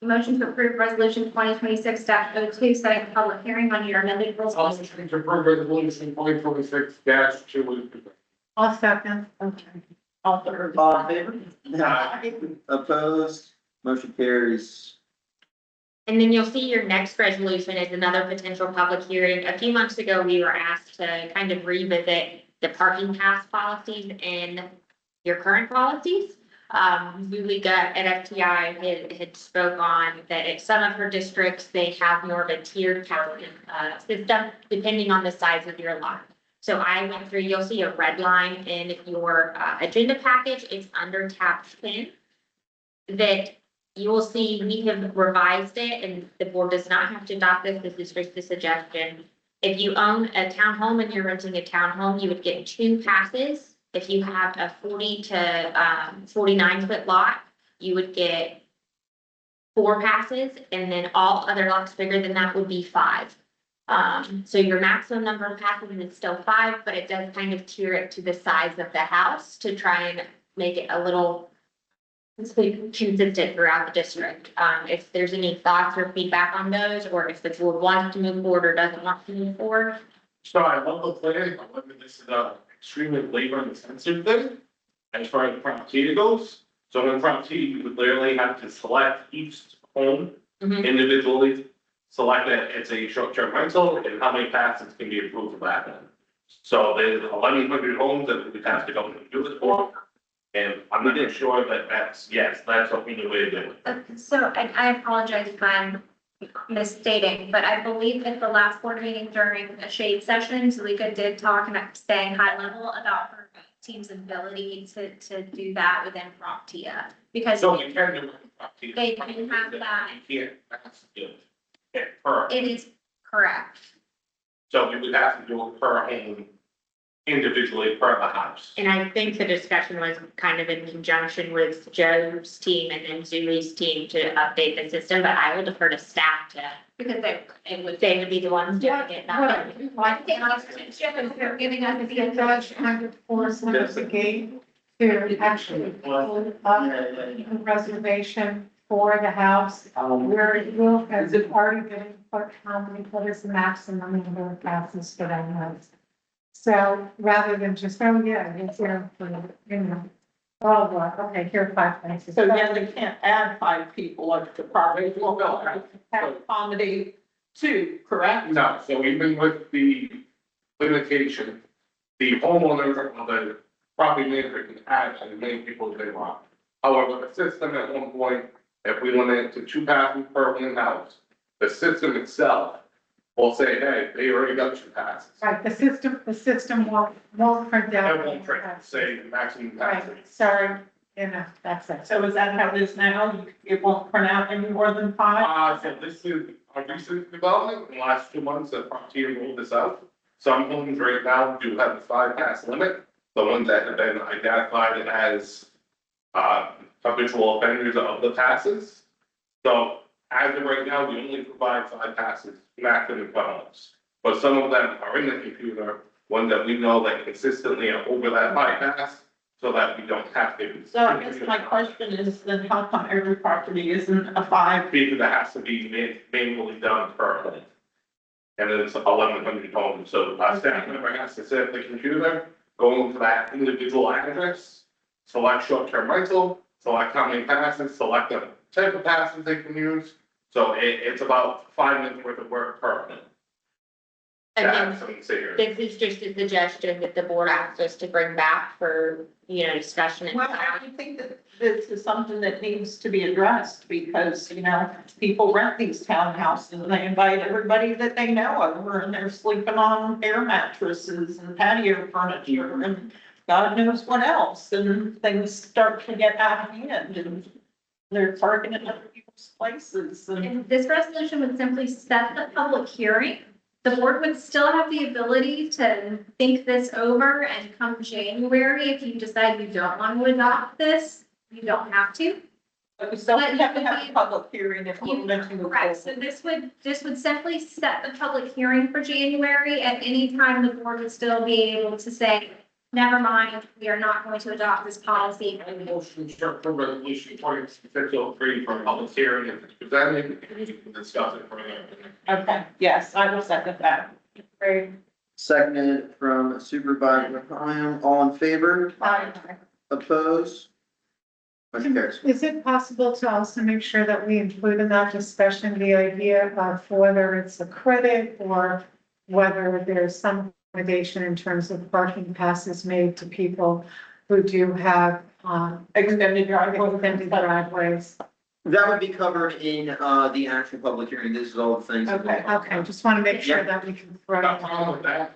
motion to approve resolution 2026-02, setting a public hearing on your amended rules. I'll motion to approve resolution 2026-2. I'll second. Okay. All third. All in favor? Opposed? Motion carries. And then you'll see your next resolution is another potential public hearing. A few months ago, we were asked to kind of revisit the parking pass policies in your current policies. Luliga at FTI had spoke on that at some of her districts, they have more of a tiered parking system depending on the size of your lot. So I went through, you'll see a red line in your agenda package. It's under tab 10 that you will see we have revised it, and the board does not have to adopt this. This is just a suggestion. If you own a townhome and you're renting a townhome, you would get 2 passes. If you have a 40 to 49 foot lot, you would get 4 passes, and then all other lots bigger than that would be 5. So your maximum number of passes is still 5, but it does kind of tier it to the size of the house to try and make it a little consistent throughout the district. If there's any thoughts or feedback on those, or if the board wants to move forward or doesn't want to move forward. So I love the plan, however, this is a extremely labor intensive thing as far as prompt T goes. So in prompt T, you would literally have to select each home individually, select that it's a short-term rental and how many passes can be approved for that then. So there's 1,100 homes that we have to go and do this for. And I'm not sure that that's what we need to do. So I apologize if I'm misstating, but I believe at the last board meeting during a shade session, Zulika did talk and staying high level about her team's ability to do that within Promptia. Because So we can do it with prompt T. they do have that. You can't, that's good. Yeah, per, It is correct. so we would have to do it per home individually per the house. And I think the discussion was kind of in conjunction with Joe's team and then Zulie's team to update the system, but I will defer to staff to, Because they would be the ones doing it, not me. I think they're giving us The the judge kind of forced the gate to actually pull up the reservation for the house. Where it will, has it already been put, what is the maximum number of passes for that house? So rather than just, oh yeah, it's there for, you know, oh, well, okay, here are 5 places. So yeah, they can't add 5 people up to property, well, no, have accommodate 2, correct? No, so even with the limitation, the homeowner or the property manager can add as many people as they want. However, the system at one point, if we limit it to 2 passes per in-house, the system itself will say, hey, they already got 2 passes. Right, the system won't print out. It won't print, say maximum passes. Right, sorry, that's it. So is that how it is now? It won't print out any more than 5? So this is a recent development, in the last 2 months, that Frontier rolled this out. Some homes right now do have a 5 pass limit, the ones that have been identified as habitual offenders of the passes. So as of right now, we only provide 5 passes, maximum balance. But some of them are in the computer, ones that we know that consistently are over that 5 pass, so that we don't have to. So I guess my question is then how come every property isn't a 5? Because that has to be manually done per home. And then it's 1,100 homes, so a staff member has to sit at the computer, go into that individual address, select short-term rental, select how many passes, select the type of passes they can use. So it's about 5 minutes worth of work per home. And To then have something sit here. this is just a suggestion that the board asked us to bring back for, discussion. Well, I think that this is something that needs to be addressed because, people rent these townhouses and they invite everybody that they know over and they're sleeping on air mattresses and patio furniture and God knows what else. And things start to get out of hand and they're parking in other people's places and. And this resolution would simply set the public hearing. The board would still have the ability to think this over and come January, if you decide you don't want to adopt this, you don't have to. So we have to have a public hearing if we're going to move Correct, so forward. this would simply set the public hearing for January. At any time, the board would still be able to say, never mind, we are not going to adopt this policy. Motion for resolution 2603 for public hearing and presented, and we can discuss it further. Okay, yes, I will second that. Great. Seconded from Supervisor Pyle, all in favor, Aye. opposed? Motion carries. Is it possible to also make sure that we include in that discussion the idea of whether it's a credit or whether there's some accommodation in terms of parking passes made to people who do have, Extended driveway. extended driveways? That would be covered in, the actual public hearing. This is all the things. that we'll- Okay, just want to make sure that we can throw Not it problem with that,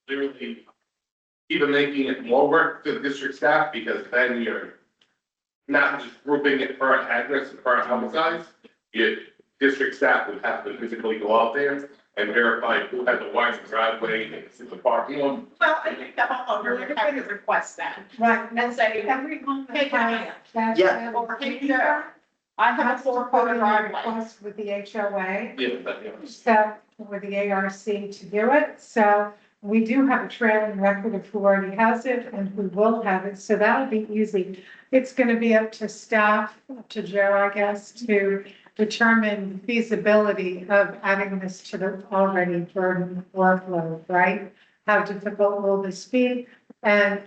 literally, even making it more work to the district staff, because then you're not just grouping it per address and per house size. Your district staff would have to physically go out there and verify who has a wide driveway and the parking lot. Well, I think the homeowner would have to request that right. and say, Every home Hey, that has. Yeah. or, hey, Joe, I have a 4-foot driveway. Request with the HOA. Yeah, that, yeah. So with the ARC to do it. So we do have a trailing record of who already has it and who will have it. So that'll be easy. It's going to be up to staff, up to Joe, I guess, to determine feasibility of adding this to the already burdened workload, right? How difficult will this be? And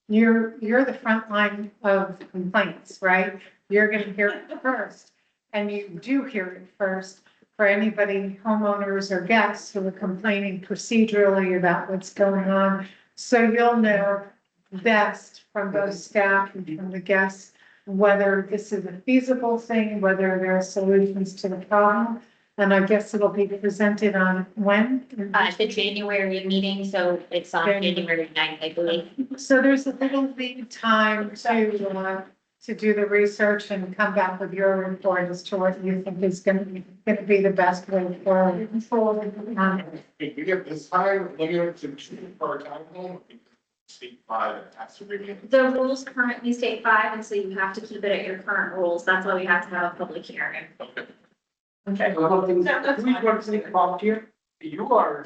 you're the front line of complaints, right? You're going to hear it first. And you do hear it first for anybody, homeowners or guests who are complaining procedurally about what's going on. So you'll know best from both staff and from the guests, whether this is a feasible thing, whether there are solutions to the problem. And I guess it'll be presented on when? The January meeting, so it's on January 9th, I believe. So there's a little lead time to do the research and come back with your report as to what you think is going to be the best way forward. If we get this time, limit to 2 per town home, state 5 has to remain. The rules currently state 5, and so you have to keep it at your current rules. That's why we have to have a public hearing. Okay. Okay. One thing, No, that's we fine. want to think about here, you are,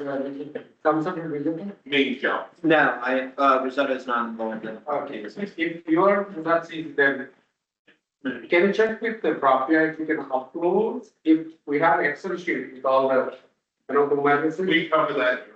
consultant visiting. Me, Joe. No, Rosetta is not involved in. Okay, if you are, that's it, then can you check with the property if you can upload, if we have Excel sheet with all the, the medicine? We cover that,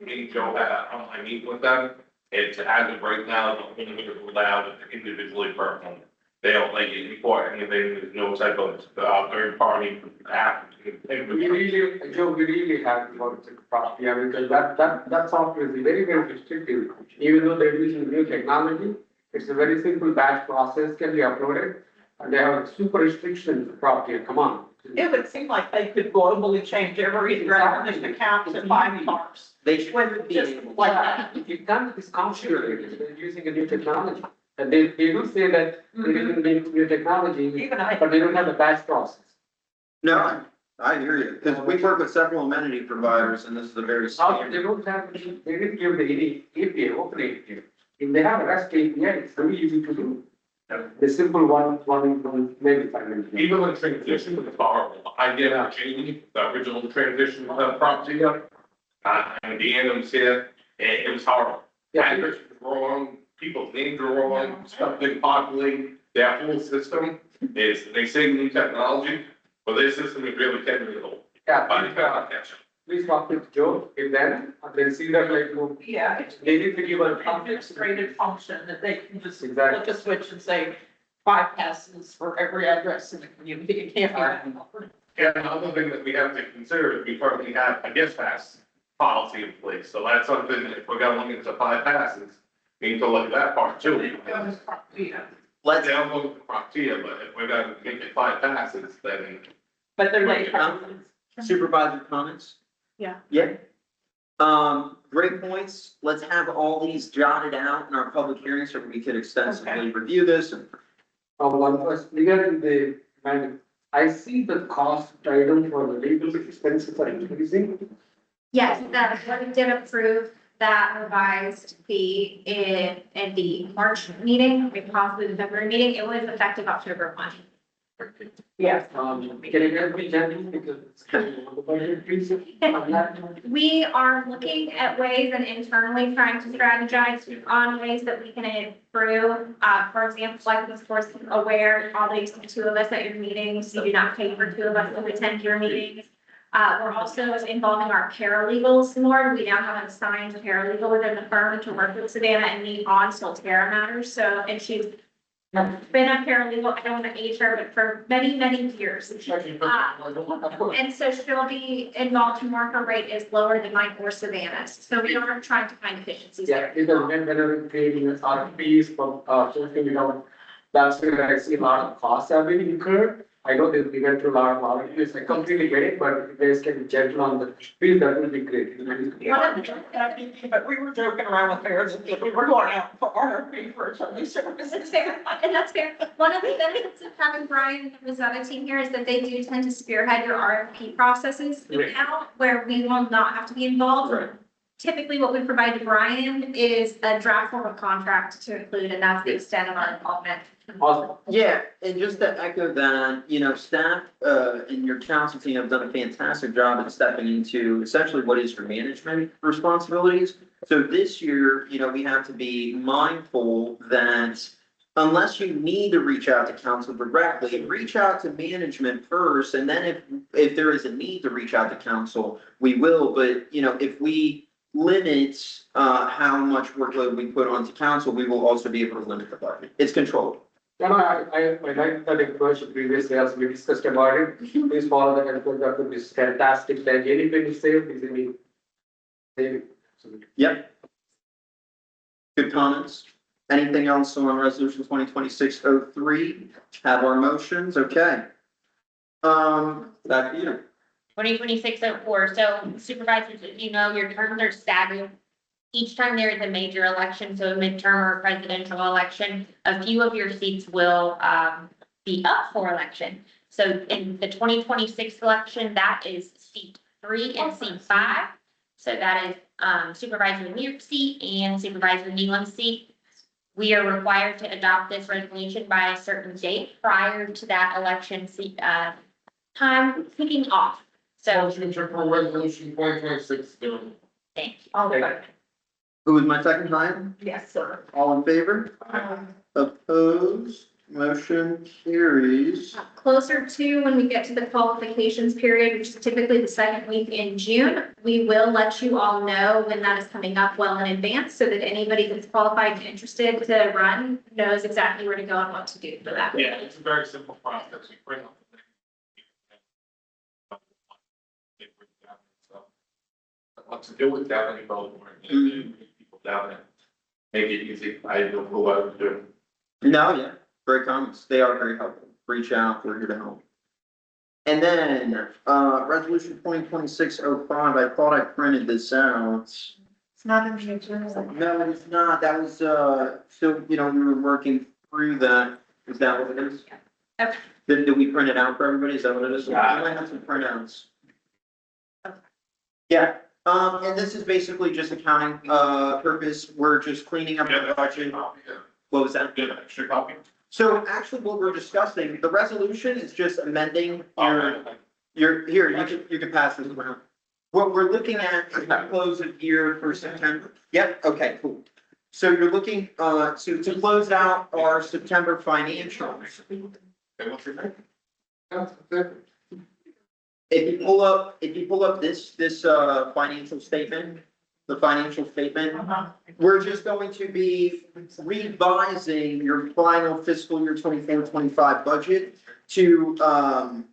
me and Joe had an online meeting with them. It's as of right now, the only allowed individually per home. They don't like it report anything, there's no type of, third party app. We really, Joe, we really have to work with property, because that software is very, very restrictive. Even though they're using new technology, it's a very simple batch process can be uploaded, and they have super restrictions for property, come on. It would seem like they could globally change every resident account to 5 cars. They should With be just able. like that. You've done this computer, they're using a new technology, and they do say that they didn't need new technology, Even I. but they don't have the batch process. No, I hear you, because we work with several amenity providers and this is a very Now, they standard. don't have, they didn't give the API, open API. If they have a REST API, it's very easy to do. The simple one, maybe 5 minutes. Even when transition was horrible, I did a change, the original transition of the property, and the Adams here, it was horrible. Address was wrong, people's names were wrong, stuff didn't populate, their whole system is, they say new technology, but their system is really technical. Yeah, But it's not catch. please talk with Joe, if then, and then see that like, Yeah, it's they need to give a administrative function that they can just Exactly. flick a switch and say 5 passes for every address in the community. It can't be that hard. And another thing that we have to consider is we currently have a guest pass policy in place, so that's something, if we're gonna look into 5 passes, we need to look at that part too. Let's, Down low frontier, but if we're gonna make it 5 passes, then. But they're late. supervisor comments? Yeah. Yeah. Great points. Let's have all these jotted out in our public hearing so we could extensively review this and one was regarding the, and I see the cost item for the legal expenses are increasing. Yes, that, we did approve that revised fee in the March meeting, maybe possibly the February meeting. It was effective October 1. Yes. Can you help me, Jenny, because it's kind of the budget piece on that? We are looking at ways and internally trying to strategize on ways that we can improve. For example, like of course aware, all these 2 of us at your meetings, you do not pay for 2 of us to attend your meetings. We're also involving our paralegals more. We now have an assigned paralegal within the firm to work with Savannah and me on Solterra matters. So, and she's been a paralegal, I don't want to age her, but for many, many years. And so she'll be involved more, her rate is lower than mine or Savannah's. So we are trying to find efficiencies Yeah, there. because whenever we're creating RFPs from, social, that's where I see a lot of costs have been incurred. I know that we went through a lot of RFPs, I completely get it, but if you guys can be gentle on the fees, that would be great. But we were joking around with parents, that we were going out for RFP for attorney services. It's fair, and that's fair. One of the benefits of having Brian and the Rosetta team here is that they do tend to spearhead your RFP processes Right. now, where we will not have to be involved. Right. Typically, what we provide to Brian is a draft form of contract to include, and that's the extent of our involvement. Awesome. yeah, and just to echo that, staff, and your council team have done a fantastic job at stepping into essentially what is your management responsibilities. So this year, we have to be mindful that unless you need to reach out to council directly, reach out to management first, and then if there is a need to reach out to council, we will, but, if we limit, how much workload we put onto council, we will also be able to limit the budget. It's controlled. I like that approach previously, as we discussed about it, please follow that approach, that would be fantastic, then anything you say is any. Yep. Good comments. Anything else on resolution 2026-03? Have our motions, okay. Back to you. 2026-04. So supervisors, as you know, your terms are staggered. Each time there is a major election, so a midterm or a presidential election, a few of your seats will be up for election. So in the 2026 election, that is seat 3 and seat 5. So that is Supervisor Neer's seat and Supervisor Neelam's seat. We are required to adopt this resolution by a certain date prior to that election seat time kicking off. So Motion to approve resolution 2026. thank you. Okay. Who was my second time? Yes, sir. All in favor? Opposed? motion carries. Closer to when we get to the qualifications period, which is typically the second week in June, we will let you all know when that is coming up well in advance so that anybody that's qualified and interested to run knows exactly where to go and what to do for that. Yeah, it's a very simple process. You bring up the thing. What to do with that when you go for it, and then people down there. Make it easy. I don't know what to do. No, yeah, great comments. They are very helpful. Reach out, we're here to help. And then, resolution 2026-05. I thought I printed this out. It's not in the agenda. No, it's not. That was, so, we were working through that. Is that what it is? Yeah. Okay. Did we print it out for everybody? Is that what it is? Yeah. I might have some printouts. Okay. Yeah, and this is basically just accounting, purpose. We're just cleaning up the budget. What was that? Get an extra copy. So actually what we're discussing, the resolution is just amending here, you can pass this around. What we're looking at is the close of year for September. Yep, okay, cool. So you're looking, to close out our September financials. And what's your name? If you pull up this financial statement, the financial statement, we're just going to be revising your final fiscal year 24-25 budget to,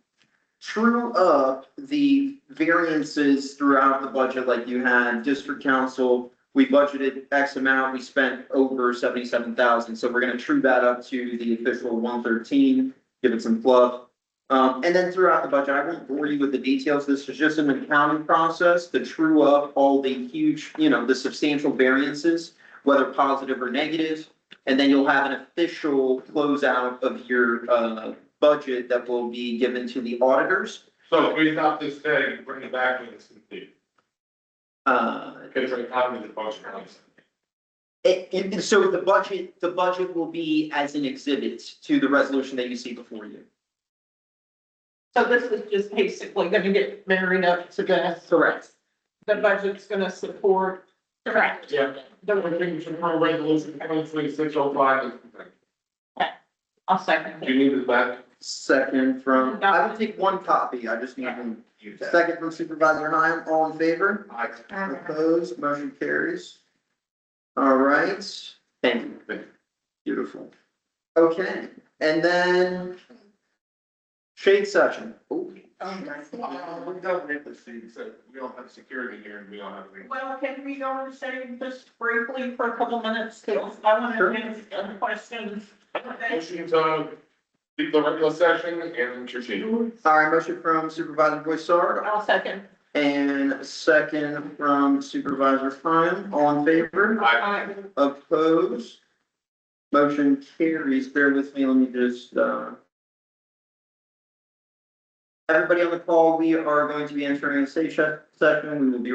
true up the variances throughout the budget, like you had district council. We budgeted X amount, we spent over 77,000, so we're gonna true that up to the official 113, give it some fluff. And then throughout the budget, I won't bore you with the details. This is just an accounting process to true up all the huge, the substantial variances, whether positive or negative. And then you'll have an official closeout of your, budget that will be given to the auditors. So if we stop this day, bring it back when it's complete. Because I copy the function. So the budget will be as an exhibit to the resolution that you see before you. So this is just basically gonna get married up to this. Correct. The budget's gonna support Correct. Yeah. the, I think we should call resolution 2026-05. I'll second Do it. you need it back? Second from, I will take one copy. I just need one. Second from Supervisor Heim, all in favor? Opposed, motion carries. All right, thank you. Beautiful. Okay, and then shade session. Oh, We don't have the seats, so we don't have security here and we don't have any. Well, can we go and say just briefly for a couple minutes, because I want Sure. to ask some questions. Motion to leave the regular session and proceed. all right, motion from Supervisor Boissard I'll second. and second from Supervisor Heim, all in favor? Aye. Opposed? Motion carries. Bear with me, let me just, everybody on the call, we are going to be entering a session. We will be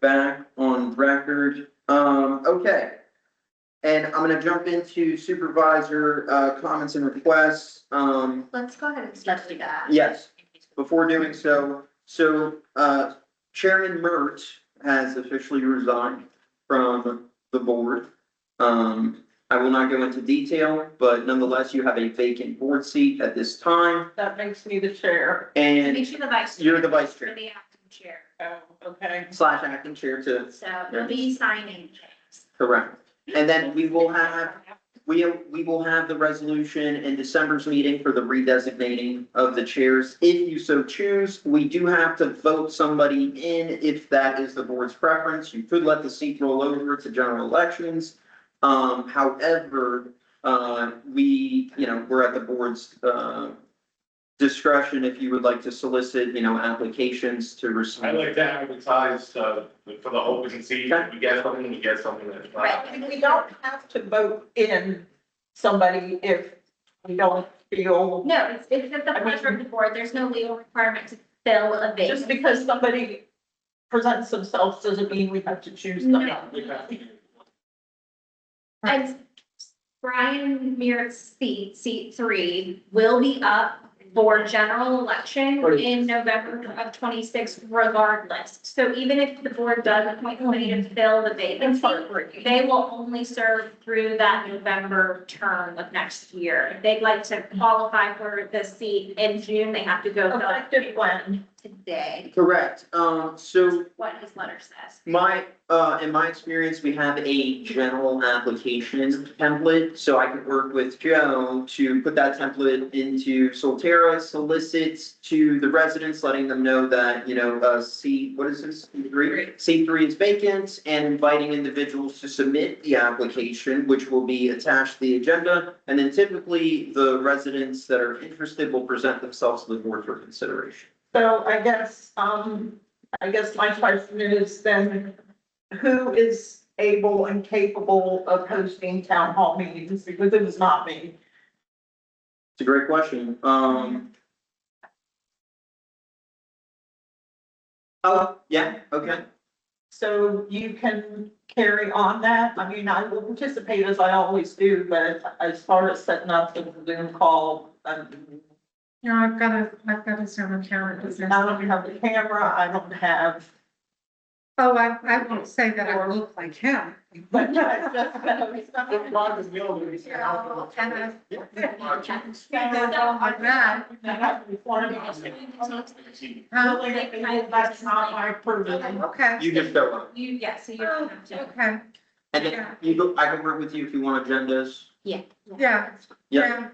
Back on record, okay. And I'm gonna jump into supervisor, comments and requests, Let's go ahead and start with that. yes. Before doing so, Chairman Mert has officially resigned from the board. I will not go into detail, but nonetheless, you have a vacant board seat at this time, That makes me the chair. and Makes you the vice chair. you're the vice You're chair the acting chair. Oh, okay. / acting chair too. So you'll be signing checks. Correct. And then we will have the resolution in December's meeting for the redesignating of the chairs. If you so choose, we do have to vote somebody in if that is the board's preference. You could let the seat roll over to general elections. However, we're at the board's, discretion if you would like to solicit, applications to receive. I like to advertise, for the open seat, if we get something that's. Right. And we don't have to vote in somebody if we don't feel, No, it's at the pleasure of the board. There's no legal requirement to fill a vacancy. just because somebody presents themselves doesn't mean we have to choose them. No. And Brian Mear's seat 3, will be up for general election in November of 26 regardless. So even if the board does appoint somebody to fill the vacancy, they will only serve through that November term of next year. If they'd like to qualify for the seat in June, they have to go fill out Effective when? today, Correct. So what his letter says. in my experience, we have a general application template, so I could work with Joe to put that template into Solterra, solicit to the residents, letting them know that, what is this? C3 is vacant, and inviting individuals to submit the application, which will be attached to the agenda. And then typically, the residents that are interested will present themselves to the board for consideration. So I guess my question is then, who is able and capable of hosting town hall meetings? Because it is not me. It's a great question. Oh, yeah, okay. So you can carry on that. I mean, I will participate as I always do, but as far as setting up the Zoom call, No, I've got a Zoom account. I don't have the camera, I don't have. Oh, I won't say that I look like him. But no, it's just, And I stand on my back. That's not my purview. Okay, You just show up. So you don't have to. okay, And then I can work with you if you want agendas. yeah, Yeah. yeah.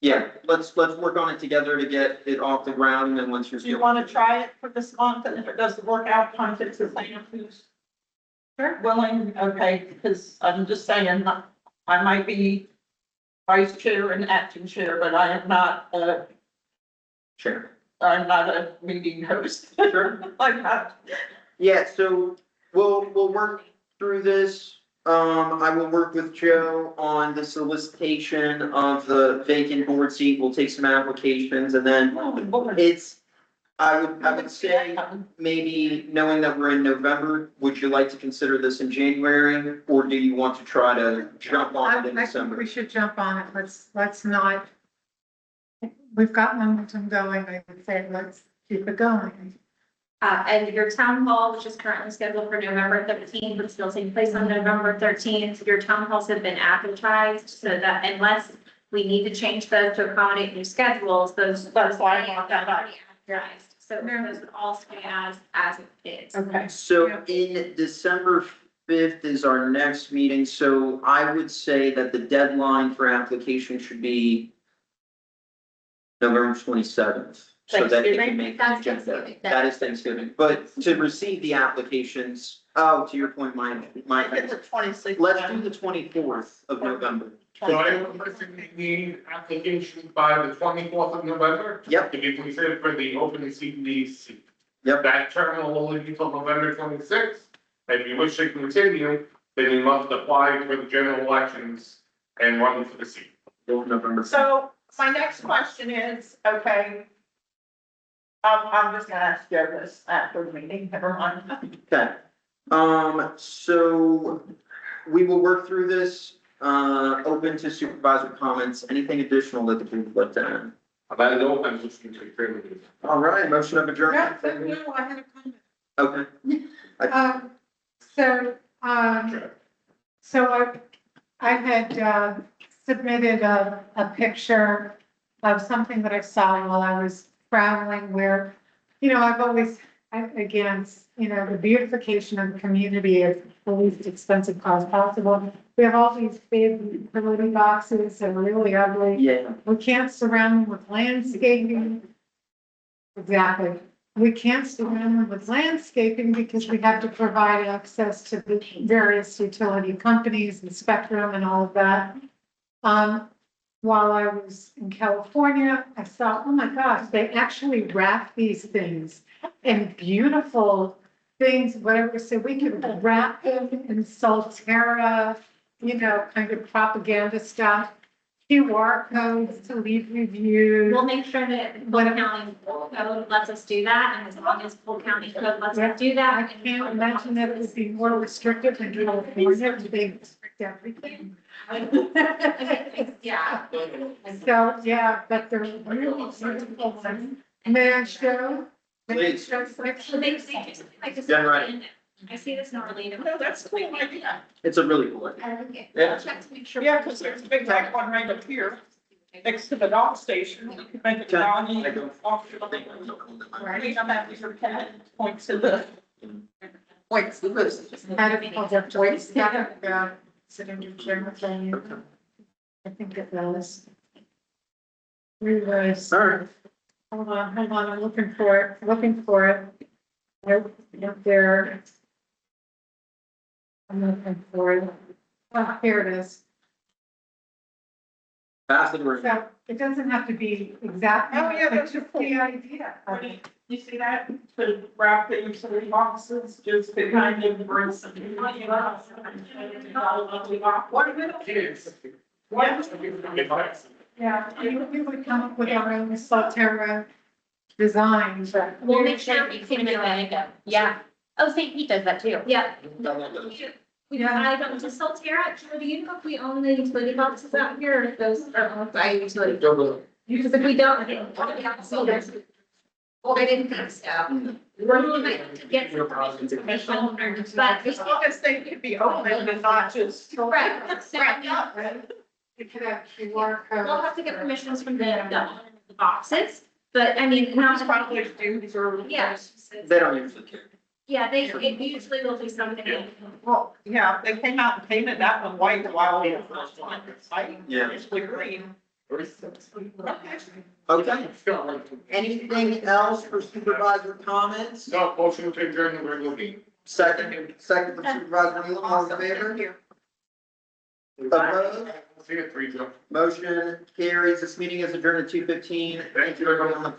Yeah, let's work on it together to get it off the ground, and then once you're. Do you want to try it for this month, and if it doesn't work out, contact the same who's willing, okay, because I'm just saying, I might be vice chair and acting chair, but I am not, Sure. I'm not a meeting host. Sure. I'm not. Yeah, so we'll work through this. I will work with Joe on the solicitation of the vacant board seat. We'll take some applications, and then I would say, maybe knowing that we're in November, would you like to consider this in January, or do you want to try to jump on it in I think December? we should jump on it. Let's not. We've got momentum going. I would say let's keep it going. And your town hall, which is currently scheduled for November 13th, would still take place on November 13th. Your town halls have been advertised, so that unless we need to change those to accommodate new schedules, That's why I want that up. advertised. So those would all stay as it is. Okay. So in December 5th is our next meeting, so I would say that the deadline for application should be November 27th. So that they can make the That's agenda. Thanksgiving. That is Thanksgiving, but to receive the applications, to your point, It's the 26th. let's do the 24th of November. So I have a person need application by the 24th of November? Yep. To be considered for the open CDD seat. Yep. That term will only be until November 26th. If you wish to continue, then you must apply for the general elections and run for the seat. November. So my next question is, okay, I'm just gonna ask Joe this after the meeting, never mind. Okay, so we will work through this, open to supervisor comments, anything additional that the group would like to add? I know I'm just going to agree with you. All right, motion of adjournment. No, I had a comment. Okay, So, so I had, submitted a picture of something that I saw while I was traveling where, I've always, again, the beautification of the community is the least expensive cost possible. We have all these big utility boxes that are really ugly. yeah, We can't surround them with landscaping. Exactly. We can't surround them with landscaping because we have to provide access to the various utility companies and Spectrum and all of that. While I was in California, I saw, oh my gosh, they actually wrap these things in beautiful things, whatever, so we could wrap them in Solterra, kind of propaganda stuff. QR codes to leave reviews. We'll make sure that Polk County code lets us do that, and as long as Polk County code lets us do I that. can't imagine that it would be more restrictive than California, they restrict everything. Yeah. So, yeah, but they're really beautiful ones. May I show? May I Please. show So section? they do something like this. Yeah, right. I see this in Orlando. No, that's a cool idea. it's a really cool idea. I like it. Yeah. Check to make sure. Yeah, because there's a big black one right up here, next to the dog station. You can make a doggy off to the lake. Right, I'm at your cat, points to the. Points to this. Had it called up voice, yeah, sitting in chair thing. I think it was. Reverse. All right. Hold on, I'm looking for it. Nope, not there. I'm looking for it. Oh, here it is. Pass the room. So it doesn't have to be exact. Oh, yeah, but that's just cool. the idea. You see that, to wrap the utility boxes, just to kind of bring some. What Yeah, we would come up with our own Solterra design, but. We'll make sure we can do it. Yeah. Oh, St. Pete does that too. Yeah. We, Yeah. I don't, to Solterra, Joe, do you know if we own the utility boxes out here, or if those are owned by utility? Because if we don't, well, I didn't think so. We're looking to get some information, but As long as they can be open and not just. Right. Wrapped up. We could have QR codes. we'll have to get permissions from the owner of the boxes, but I mean, not Probably dudes or. Yeah. They don't usually care. Yeah, it usually will be something. Well, yeah, they came out and painted that one white a while ago. Yeah. Usually green. Okay, anything else for supervisor comments? No, motion to adjourn the regular meeting. Second from supervisor Neal, all in favor? Opposed? See you at 3, Joe. Motion carries. This meeting is adjourned at 2:15. Thank you, everyone.